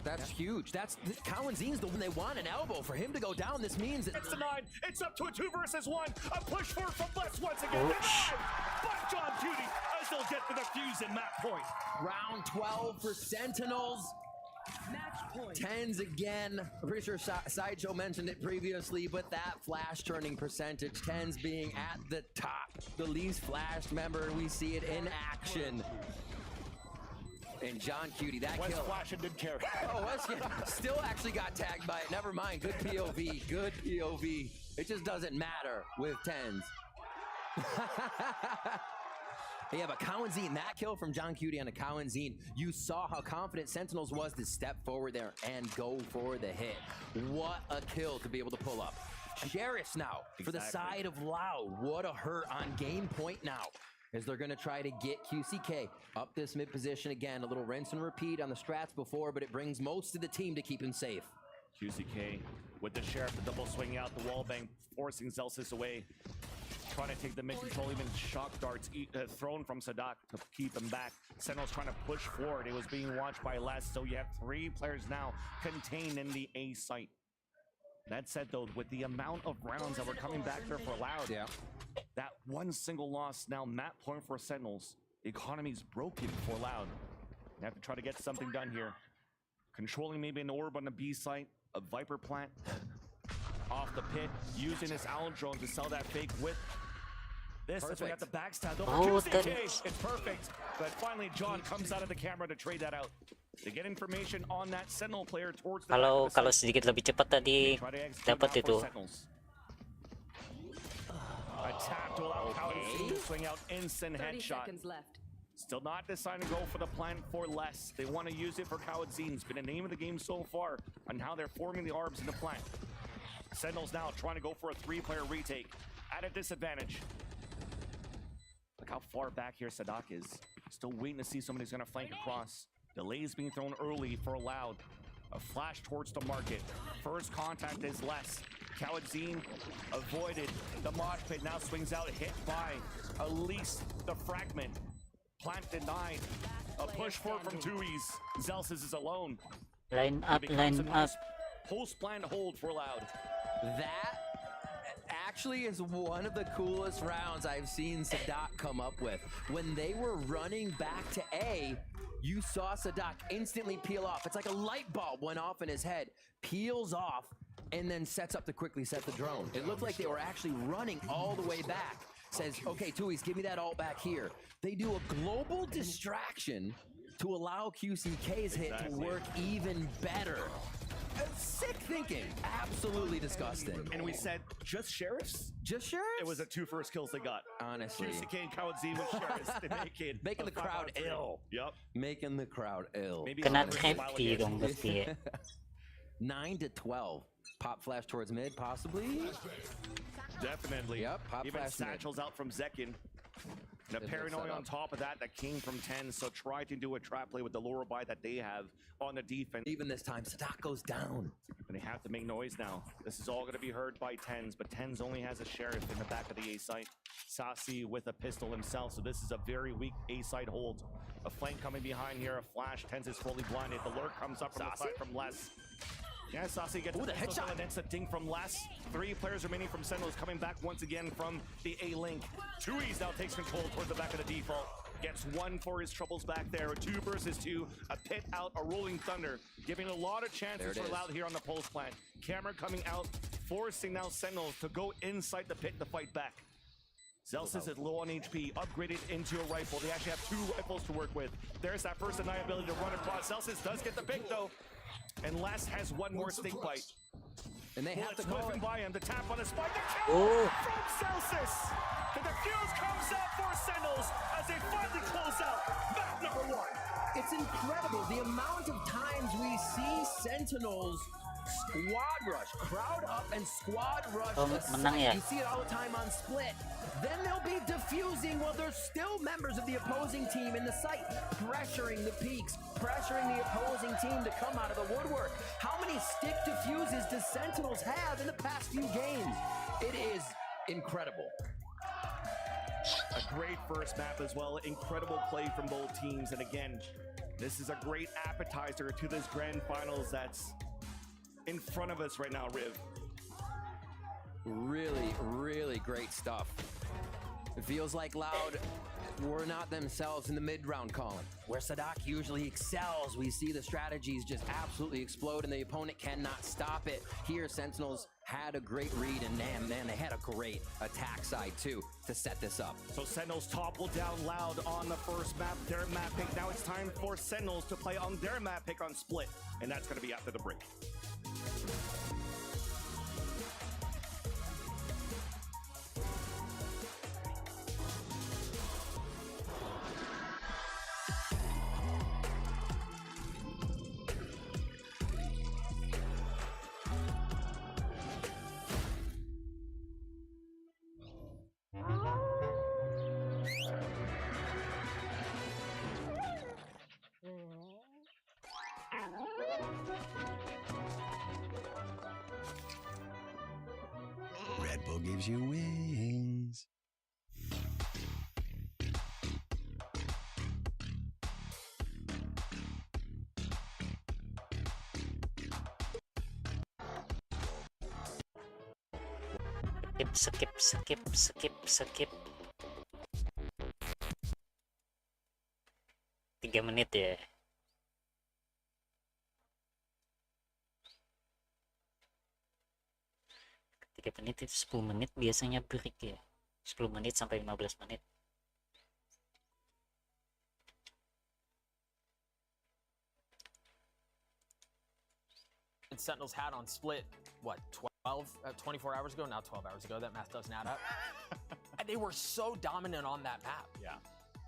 Speaker 7: That's huge. Kawadzine the one they want, an elbow for him to go down. This means that
Speaker 8: It's the 9. It's up to a 2 versus 1. A push forward from Les once again. Denied by John Cutie as they'll get the defuse in map point.
Speaker 7: round 12 for Sentinels. Tens again. I'm pretty sure Sideshow mentioned it previously, but that flash turning percentage, Tens being at the top. The least flashed member, we see it in action. And John Cutie, that
Speaker 8: West
Speaker 7: kill.
Speaker 8: Flash and didn't care.
Speaker 7: Oh, West still actually got tagged by it. Never mind. Good POV. Good POV. It just doesn't matter with Tens. Yeah, but Kawadzine, that kill from John Cutie on a Kawadzine, you saw how confident Sentinels was to step forward there and go for the hit. What a kill to be able to pull up. Sheriffs now for the side of Loud. What a hurt on game point now, as they're going to try to get QCK up this mid position again. A little rinse and repeat on the strats before, but it brings most of the team to keep him safe.
Speaker 8: QCK with the Sheriff, the double swing out, the wall bang, forcing Zelsis away. Trying to take the mid control, even shock darts thrown from Sadak to keep him back. Sentinel's trying to push forward. It was being watched by Les, so you have 3 players now contained in the A site. That said, though, with the amount of rounds that were coming back there for Loud, that one single loss now map point for Sentinels. The economy's broken for Loud. They have to try to get something done here. Controlling maybe an orb on the B site, a Viper plant off the pit, using his Owl drone to sell that fake with this. As we got the backstab. It's perfect. But finally, John comes out of the camera to trade that out. To get information on that Sentinel player towards the
Speaker 2: Kalau sedikit lebih cepat tadi dapat itu.
Speaker 8: Attack to allow Kawadzine to swing out instant headshot. Still not deciding to go for the plan for Les. They want to use it for Kawadzine. It's been the name of the game so far on how they're forming the arbs in the plant. Sentinels now trying to go for a 3-player retake at a disadvantage. Look how far back here Sadak is. Still waiting to see somebody's going to flank across. Delays being thrown early for Loud. A flash towards the market. First contact is Les. Kawadzine avoided the mosh pit. Now swings out, hit by at least the fragment. Plant denied. A push forward from Tui's. Zelsis is alone.
Speaker 2: Line up.
Speaker 8: Post-plant hold for Loud.
Speaker 7: That actually is one of the coolest rounds I've seen Sadak come up with. When they were running back to A, you saw Sadak instantly peel off. It's like a light bulb went off in his head, peels off, and then sets up to quickly set the drone. It looked like they were actually running all the way back. Says, okay, Tui's, give me that ult back here. They do a global distraction to allow QCK's hit to work even better. Sick thinking. Absolutely disgusting.
Speaker 8: And we said, just Sheriffs?
Speaker 7: Just Sheriffs?
Speaker 8: It was the 2 first kills they got.
Speaker 7: Honestly.
Speaker 8: QCK and Kawadzine with Sheriffs. They
Speaker 7: making the crowd ill.
Speaker 8: Yep.
Speaker 7: Making the crowd ill.
Speaker 8: Maybe
Speaker 2: Kena trapti dong berarti.
Speaker 7: 9 to 12. Pop flash towards mid, possibly.
Speaker 8: Definitely.
Speaker 7: Yep, pop
Speaker 8: even
Speaker 7: flash
Speaker 8: satchels out from Zekin. And a paranoia on top of that came from 10, so try to do a trap play with the lower buy that they have on the defense.
Speaker 7: Even this time, Sadak goes down.
Speaker 8: And they have to make noise now. This is all going to be heard by Tens, but Tens only has a Sheriff in the back of the A site. Sassy with a pistol himself, so this is a very weak A site hold. A flank coming behind here, a flash. Tens is fully blinded. The lurk comes up from the side from Les. Yeah, Sassy gets the headshot, and it's a ding from Les. 3 players remaining from Sentinels coming back once again from the A-Link. Tui's now takes control towards the back of the default. Gets 1 for his troubles back there. A 2 versus 2. A pit out, a rolling thunder. Giving a lot of chances for Loud here on the pulse plant. Camera coming out, forcing now Sentinels to go inside the pit to fight back. Zelsis is low on HP, upgraded into a rifle. They actually have 2 rifles to work with. There's that first deniability to run across. Zelsis does get the pick though. And Les has 1 more stink bite.
Speaker 7: And they have to go
Speaker 8: by him. The tap on the spike. The kill from Zelsis. The defuse comes out for Sentinels as they finally close out map number 1.
Speaker 7: It's incredible the amount of times we see Sentinels squad rush, crowd up and squad rush.
Speaker 2: Menang ya.
Speaker 7: You see it all the time on Split. Then they'll be defusing while there's still members of the opposing team in the site, pressuring the peaks, pressuring the opposing team to come out of the woodwork. How many stick defuses does Sentinels have in the past few games? It is incredible.
Speaker 8: A great first map as well. Incredible play from both teams. And again, this is a great appetizer to this grand finals that's in front of us right now, Riv.
Speaker 7: Really, really great stuff. It feels like Loud were not themselves in the mid-round column. Where Sadak usually excels, we see the strategies just absolutely explode and the opponent cannot stop it. Here, Sentinels had a great read, and man, they had a great attack side too to set this up.
Speaker 8: So Sentinels topple down Loud on the first map, their map pick. Now it's time for Sentinels to play on their map pick on Split, and that's going to be after the break.
Speaker 9: Red Bull gives you wings.
Speaker 2: Skip. 3 menit ya. Menit itu 10 menit biasanya break ya. 10 menit sampai 15 menit.
Speaker 3: Sentinels had on Split, what, 24 hours ago? Now 12 hours ago. That math doesn't add up. And they were so dominant on that map.
Speaker 1: Yeah.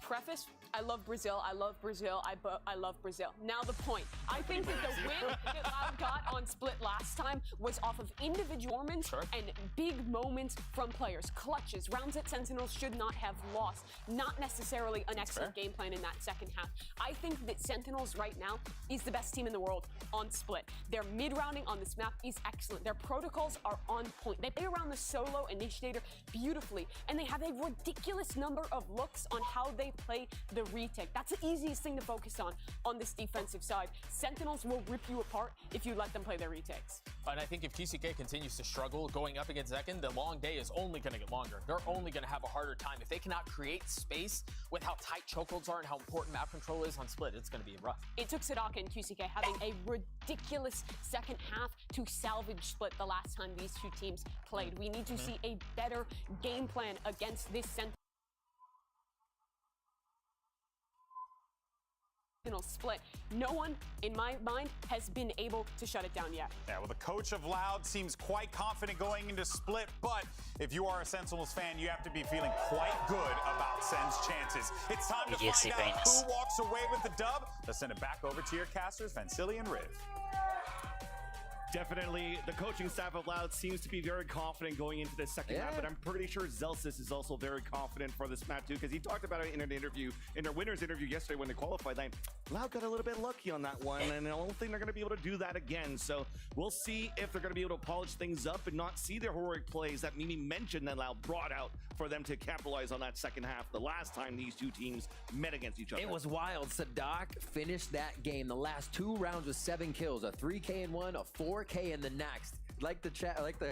Speaker 4: Preface, I love Brazil, I love Brazil, I love Brazil. Now the point. I think that the win that Loud got on Split last time was off of individual performance and big moments from players. Clutches, rounds that Sentinels should not have lost. Not necessarily an excellent game plan in that second half. I think that Sentinels right now is the best team in the world on Split. Their mid-rounding on this map is excellent. Their protocols are on point. They play around the solo initiator beautifully, and they have a ridiculous number of looks on how they play the retake. That's the easiest thing to focus on this defensive side. Sentinels will rip you apart if you let them play their retakes.
Speaker 3: And I think if QCK continues to struggle going up against Zekken, the long day is only going to get longer. They're only going to have a harder time. If they cannot create space with how tight chokeholds are and how important map control is on Split, it's going to be rough.
Speaker 4: It took Sadak and QCK having a ridiculous second half to salvage Split the last time these two teams played. We need to see a better game plan against this Sentinel Split. No one, in my mind, has been able to shut it down yet.
Speaker 1: Yeah, well, the coach of Loud seems quite confident going into Split, but if you are a Sentinels fan, you have to be feeling quite good about Sen's chances. It's time to find out who walks away with the dub. Let's send it back over to your casters, Vansili and Riv.
Speaker 8: Definitely, the coaching staff of Loud seems to be very confident going into the second half, but I'm pretty sure Zelsis is also very confident for this map too, because he talked about it in an interview, in their winner's interview yesterday when they qualified. Like, Loud got a little bit lucky on that one, and I don't think they're going to be able to do that again. So we'll see if they're going to be able to polish things up and not see their heroic plays that Mimi mentioned that Loud brought out for them to capitalize on that second half the last time these two teams met against each other.
Speaker 7: It was wild. Sadak finished that game. The last 2 rounds with 7 kills, a 3K in one, a 4K in the next. Like the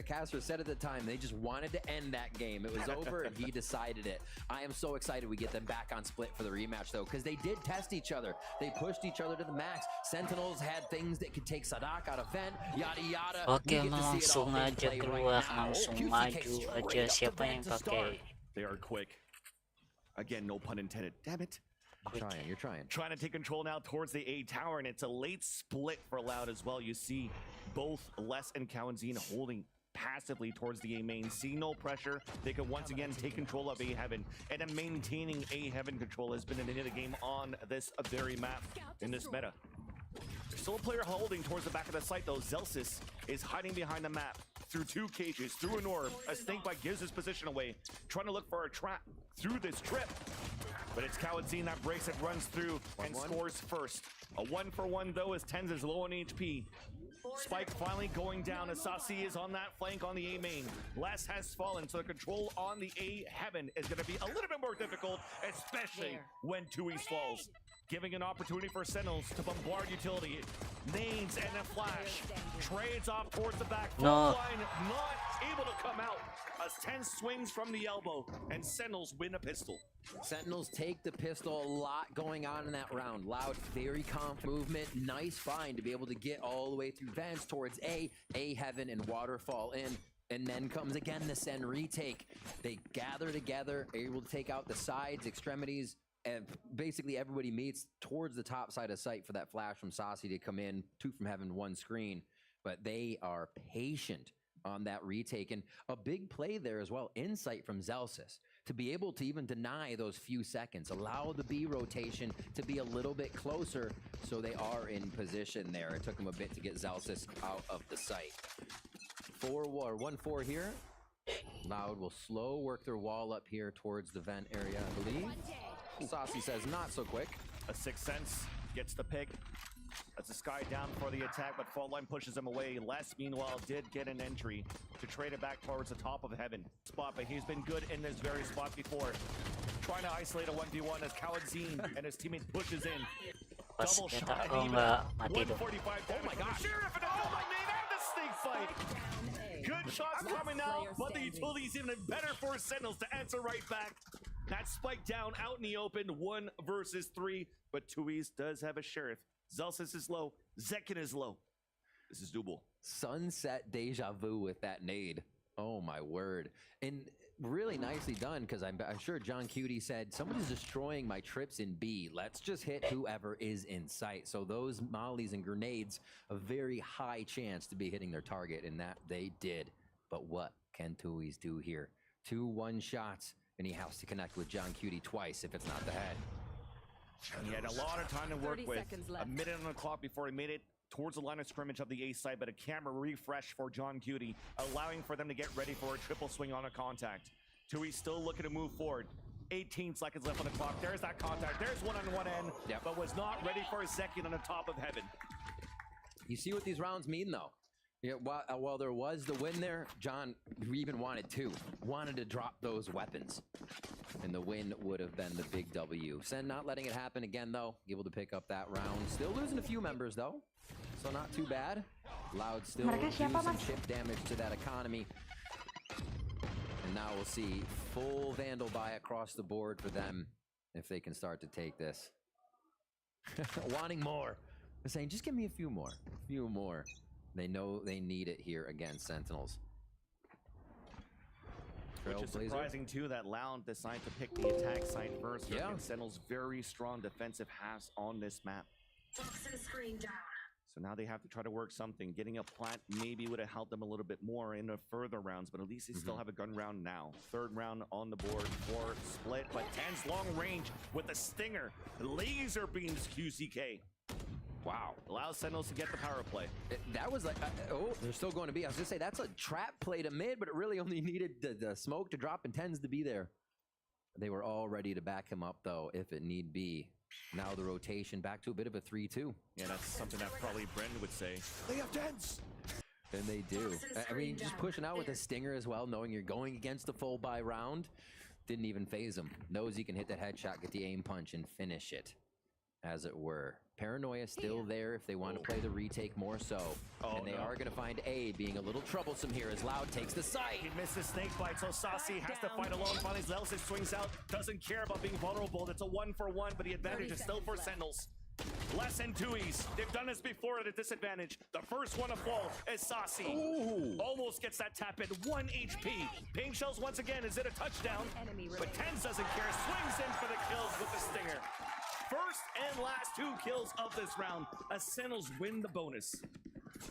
Speaker 7: caster said at the time, they just wanted to end that game. It was over and he decided it. I am so excited we get them back on Split for the rematch though, because they did test each other. They pushed each other to the max. Sentinels had things that could take Sadak out of vent, yada yada.
Speaker 2: Oke, langsung aja keluar, langsung maju aja. Siapa yang pakai?
Speaker 8: They are quick. Again, no pun intended. Damn it.
Speaker 7: You're trying.
Speaker 8: Trying to take control now towards the A tower, and it's a late split for Loud as well. You see both Les and Kawanzine holding passively towards the A main. See no pressure. They can once again take control of A Heaven. And then maintaining A Heaven control has been the name of the game on this very map in this meta. There's still a player holding towards the back of the site though. Zelsis is hiding behind the map through 2 cages, through an orb. A snake bite gives his position away, trying to look for a trap through this trip. But it's Kawadzine that breaks it, runs through, and scores first. A 1-for-1 though, as Tens is low on HP. Spike finally going down as Sasi is on that flank on the A main. Les has fallen, so the control on the A heaven is going to be a little bit more difficult, especially when teehee falls. Giving an opportunity for Sentinels to bombard utility. Nades and a flash. Trades off towards the back.
Speaker 2: No.
Speaker 8: Line not able to come out as Ten swings from the elbow, and Sentinels win a pistol.
Speaker 7: Sentinels take the pistol. A lot going on in that round. Loud, very confident movement. Nice find to be able to get all the way through vents towards A heaven, and waterfall in. And then comes again the Sen retake. They gather together, able to take out the sides, extremities, and basically everybody meets towards the top side of sight for that flash from Sasi to come in. 2 from heaven, 1 screen. But they are patient on that retake. And a big play there as well, insight from Zelsis, to be able to even deny those few seconds, allow the B rotation to be a little bit closer, so they are in position there. It took them a bit to get Zelsis out of the sight. 1-4 here. Loud will slow work their wall up here towards the vent area, I believe. Sasi says not so quick.
Speaker 8: A Sixth Sense gets the pick. That's a Sky down for the attack, but Fault Line pushes him away. Les, meanwhile, did get an entry to trade it back towards the top of heaven spot, but he's been good in this very spot before. Trying to isolate a 1v1 as Kawadzine and his teammate pushes in. Double shot and even 145 damage. Oh my gosh. Sheriff and oh my name and the snake fight. Good shots coming out, but the utility's even better for Sentinels to answer right back. That spike down out in the open, 1 versus 3, but teehee does have a Sheriff. Zelsis is low, Zekin is low. This is doable.
Speaker 7: Sunset deja vu with that nade. Oh my word. And really nicely done, because I'm sure John Cutie said, somebody's destroying my trips in B. Let's just hit whoever is in sight. So those mollies and grenades, a very high chance to be hitting their target, and that they did. But what can teehee do here? 2 one-shots, and he has to connect with John Cutie twice if it's not the head.
Speaker 8: He had a lot of time to work with. A minute on the clock before he made it towards the line of scrimmage of the A side, but a camera refresh for John Cutie, allowing for them to get ready for a triple swing on a contact. teehee still looking to move forward. 18 seconds left on the clock. There's that contact. There's one on one end, but was not ready for a second on the top of heaven.
Speaker 7: You see what these rounds mean, though? Yeah, while there was the win there, John even wanted to drop those weapons. And the win would have been the big W. Sen not letting it happen again, though. Able to pick up that round. Still losing a few members, though. So not too bad. Loud still doing some chip damage to that economy. And now we'll see full Vandal buy across the board for them if they can start to take this. Wanting more. They're saying, just give me a few more. A few more. They know they need it here against Sentinels.
Speaker 8: Which is surprising too that Loud decided to pick the attack side first. Yeah. Sentinels very strong defensive halves on this map. So now they have to try to work something. Getting a plant maybe would have helped them a little bit more in the further rounds, but at least they still have a gun round now. 3rd round on the board for split, but Ten's long range with the stinger. Laser beams QCK. Wow. Allows Sentinels to get the power play.
Speaker 7: That was like, oh, they're still going to be. I was going to say, that's a trap play to mid, but it really only needed the smoke to drop and Tens to be there. They were all ready to back him up, though, if it need be. Now the rotation back to a bit of a 3-2.
Speaker 8: Yeah, that's something that probably Brendan would say. They have Tens!
Speaker 7: And they do. I mean, just pushing out with a stinger as well, knowing you're going against the full buy round, didn't even phase him. Knows he can hit that headshot, get the aim punch, and finish it, as it were. Paranoia still there if they want to play the retake more so. And they are going to find A being a little troublesome here as Loud takes the site.
Speaker 8: He missed the snake bite, so Sasi has to fight alone. Finally, Zelsis swings out, doesn't care about being vulnerable. It's a 1-for-1, but the advantage is still for Sentinels. Less than teehees. They've done this before at a disadvantage. The first one to fall is Sasi. Almost gets that tap in. 1 HP. Pain Shells once again. Is it a touchdown? But Tens doesn't care. Swings in for the kills with the stinger. First and last 2 kills of this round. As Sentinels win the bonus.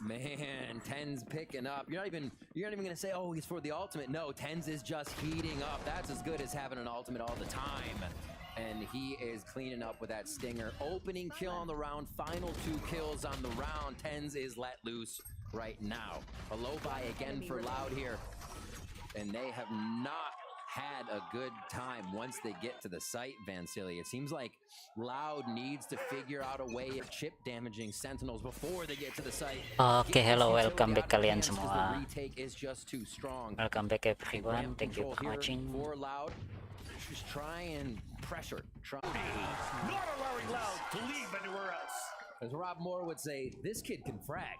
Speaker 7: Man, Tens picking up. You're not even gonna say, oh, he's for the ultimate. No, Tens is just heating up. That's as good as having an ultimate all the time. And he is cleaning up with that stinger. Opening kill on the round. Final 2 kills on the round. Tens is let loose right now. A low buy again for Loud here. And they have not had a good time once they get to the site, Vansili. It seems like Loud needs to figure out a way of chip damaging Sentinels before they get to the site.
Speaker 2: Oke, hello, welcome back kalian
Speaker 7: The
Speaker 2: semua.
Speaker 7: retake is just too strong.
Speaker 2: Welcome back everyone. Thank you for watching.
Speaker 7: For Loud, just try and pressure.
Speaker 8: Not allowing Loud to leave anywhere else.
Speaker 7: As Rob Moore would say, this kid can frag.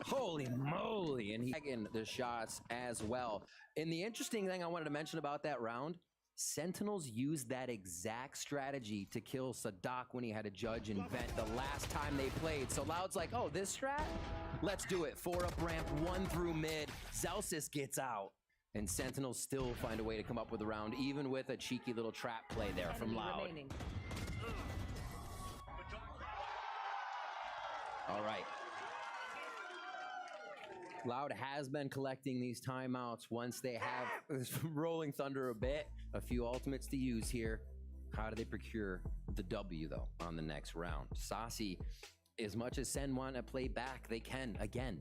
Speaker 7: Holy moly. And he's tagging the shots as well. And the interesting thing I wanted to mention about that round, Sentinels used that exact strategy to kill Sadak when he had a judge and vent the last time they played. So Loud's like, oh, this strat? Let's do it. 4 up ramp, 1 through mid. Zelsis gets out. And Sentinels still find a way to come up with a round, even with a cheeky little trap play there from Loud. All right. Loud has been collecting these timeouts once they have Rolling Thunder a bit. A few ultimates to use here. How do they procure the W, though, on the next round? Saucy, as much as Sen want to play back, they can. Again,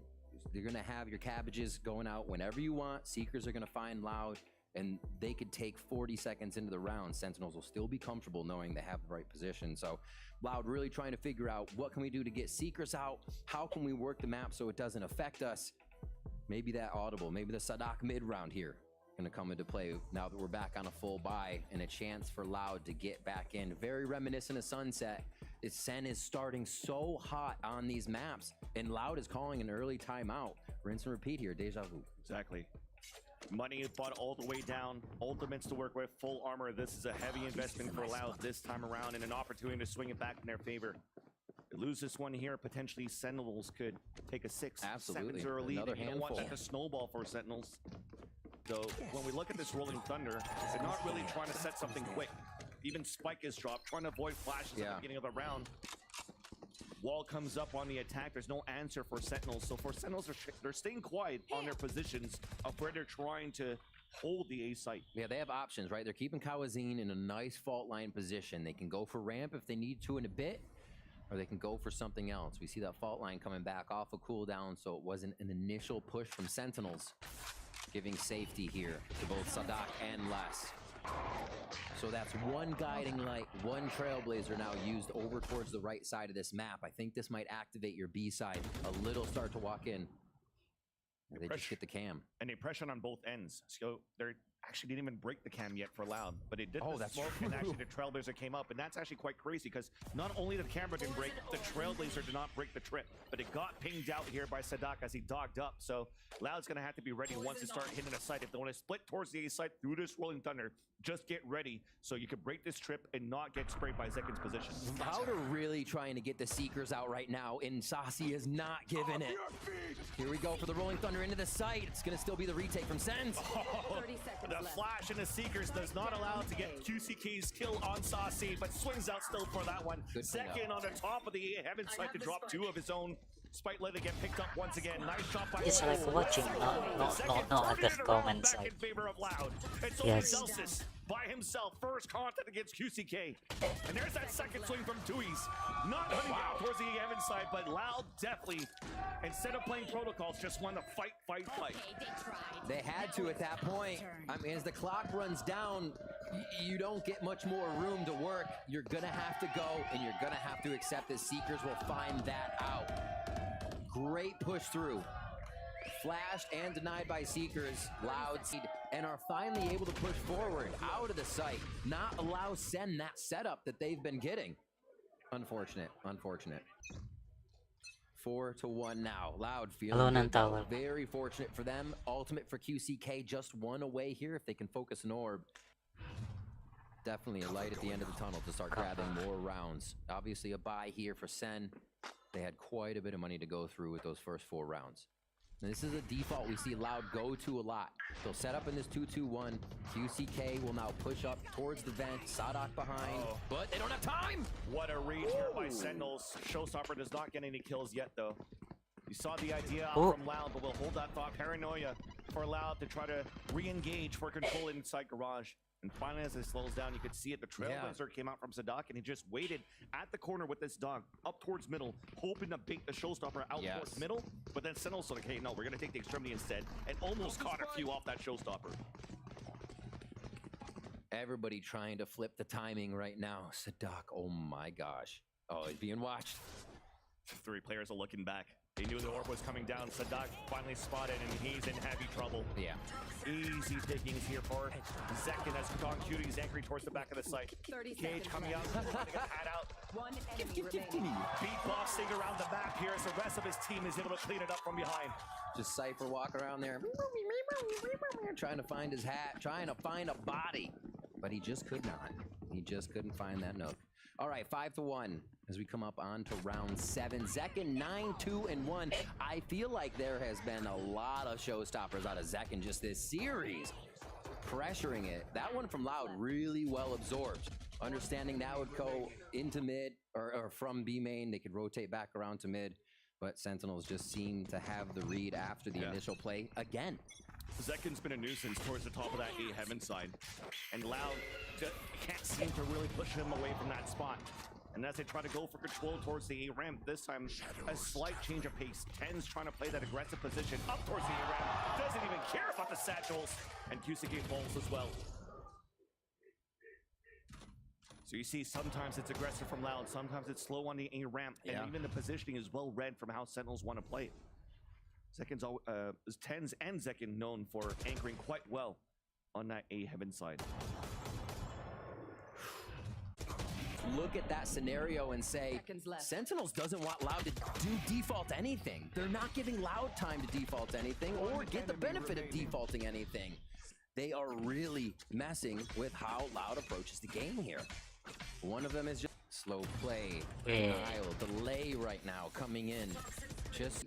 Speaker 7: you're going to have your cabbages going out whenever you want. Seekers are going to find Loud, and they could take 40 seconds into the round. Sentinels will still be comfortable knowing they have the right position. So Loud really trying to figure out what can we do to get Seekers out? How can we work the map so it doesn't affect us? Maybe that audible, maybe the Sadak mid round here gonna come into play now that we're back on a full buy and a chance for Loud to get back in. Very reminiscent of Sunset. Sen is starting so hot on these maps, and Loud is calling an early timeout. Rinse and repeat here, deja vu.
Speaker 8: Exactly. Money is bought all the way down. Ultimates to work with, full armor. This is a heavy investment for Loud this time around, and an opportunity to swing it back in their favor. They lose this one here, potentially Sentinels could take a 6,
Speaker 7: Absolutely.
Speaker 8: 7-0 lead.
Speaker 7: Another
Speaker 8: And you don't want
Speaker 7: handful.
Speaker 8: that to snowball for Sentinels. So when we look at this Rolling Thunder, they're not really trying to set something quick. Even Spike is dropped, trying to avoid flashes at the beginning of the round. Wall comes up on the attack. There's no answer for Sentinels. So for Sentinels, they're staying quiet on their positions of where they're trying to hold the A site.
Speaker 7: Yeah, they have options, right? They're keeping Kawazine in a nice fault line position. They can go for ramp if they need to in a bit, or they can go for something else. We see that fault line coming back off a cooldown, so it wasn't an initial push from Sentinels, giving safety here to both Sadak and Les. So that's one guiding light, one trailblazer now used over towards the right side of this map. I think this might activate your B side. A little start to walk in. Or they just get the cam.
Speaker 8: And they pressure on both ends. So they're actually didn't even break the cam yet for Loud, but it did.
Speaker 7: Oh,
Speaker 8: the
Speaker 7: that's
Speaker 8: smoke,
Speaker 7: true.
Speaker 8: and actually the Trailblazer came up, and that's actually quite crazy because not only did the camera didn't break, the Trailblazer did not break the trip, but it got pinged out here by Sadak as he dogged up. So Loud's gonna have to be ready once they start hitting a site. If they want to split towards the A site through this Rolling Thunder, just get ready so you can break this trip and not get sprayed by Zekin's position.
Speaker 7: Loud are really trying to get the Seekers out right now, and Saucy is not giving it. Here we go for the Rolling Thunder into the site. It's gonna still be the retake from Sens.
Speaker 8: The flash and the Seekers does not allow to get QCK's kill on Saucy, but swings out still for that one.
Speaker 7: Good
Speaker 8: Second on the top of the Heaven side to drop 2 of his own. Spike let it get picked up once again. Nice shot by
Speaker 2: Yes, I like watching. No other comments.
Speaker 8: back in favor of Loud. It's only
Speaker 2: Yes.
Speaker 8: Zelsis by himself. First contact against QCK. And there's that second swing from Tui's. Not hunting down towards the Heaven side, but Loud definitely, instead of playing protocols, just want to fight.
Speaker 7: They had to at that point. I mean, as the clock runs down, you don't get much more room to work. You're gonna have to go, and you're gonna have to accept that Seekers will find that out. Great push through. Flashed and denied by Seekers. Loud seed, and are finally able to push forward out of the site. Not allow Sen that setup that they've been getting. Unfortunate. 4-1 now. Loud feeling good, though. Very fortunate for them. Ultimate for QCK, just one away here if they can focus an orb. Definitely a light at the end of the tunnel to start grabbing more rounds. Obviously a buy here for Sen. They had quite a bit of money to go through with those first 4 rounds. And this is a default we see Loud go to a lot. They'll set up in this 2-2-1. QCK will now push up towards the vent. Sadak behind, but they don't have time.
Speaker 8: What a read here by Sentinels. Showstopper does not get any kills yet, though. You saw the idea out from Loud, but we'll hold that thought. Paranoia for Loud to try to re-engage for control inside Garage. And finally, as it slows down, you could see it. The Trailblazer came out from Sadak, and he just waited at the corner with this dog up towards middle, hoping to bait the Showstopper out towards middle. But then Sentinels like, hey, no, we're going to take the extremity instead, and almost caught a few off that Showstopper.
Speaker 7: Everybody trying to flip the timing right now. Sadak, oh my gosh. Oh, he's being watched.
Speaker 8: 3 players are looking back. They knew the orb was coming down. Sadak finally spotted, and he's in heavy trouble.
Speaker 7: Yeah.
Speaker 8: Easy pickings here for Zekin as Don Cuties anchoring towards the back of the site. Cage coming out, trying to get the hat out.
Speaker 10: One enemy remaining.
Speaker 8: Beatboxing around the map here as the rest of his team is able to clean it up from behind.
Speaker 7: Just Cypher walk around there, trying to find his hat, trying to find a body. But he just could not. He just couldn't find that nook. All right, 5-1 as we come up on to round 7. Zekin 9-2-1. I feel like there has been a lot of showstoppers out of Zekin just this series. Pressuring it. That one from Loud really well absorbed. Understanding that would go into mid or from B main. They could rotate back around to mid. But Sentinels just seem to have the read after the initial play again.
Speaker 8: Zekin's been a nuisance towards the top of that A heaven side. And Loud can't seem to really push him away from that spot. And as they try to go for control towards the A ramp, this time a slight change of pace. Ten's trying to play that aggressive position up towards the A ramp. Doesn't even care about the satchels. And QCK falls as well. So you see, sometimes it's aggressive from Loud, sometimes it's slow on the A ramp, and even the positioning is well read from how Sentinels want to play it. Tens and Zekin known for anchoring quite well on that A heaven side.
Speaker 7: Look at that scenario and say, Sentinels doesn't want Loud to do default anything. They're not giving Loud time to default anything or get the benefit of defaulting anything. They are really messing with how Loud approaches the game here. One of them is just slow play, denial, delay right now coming in. Just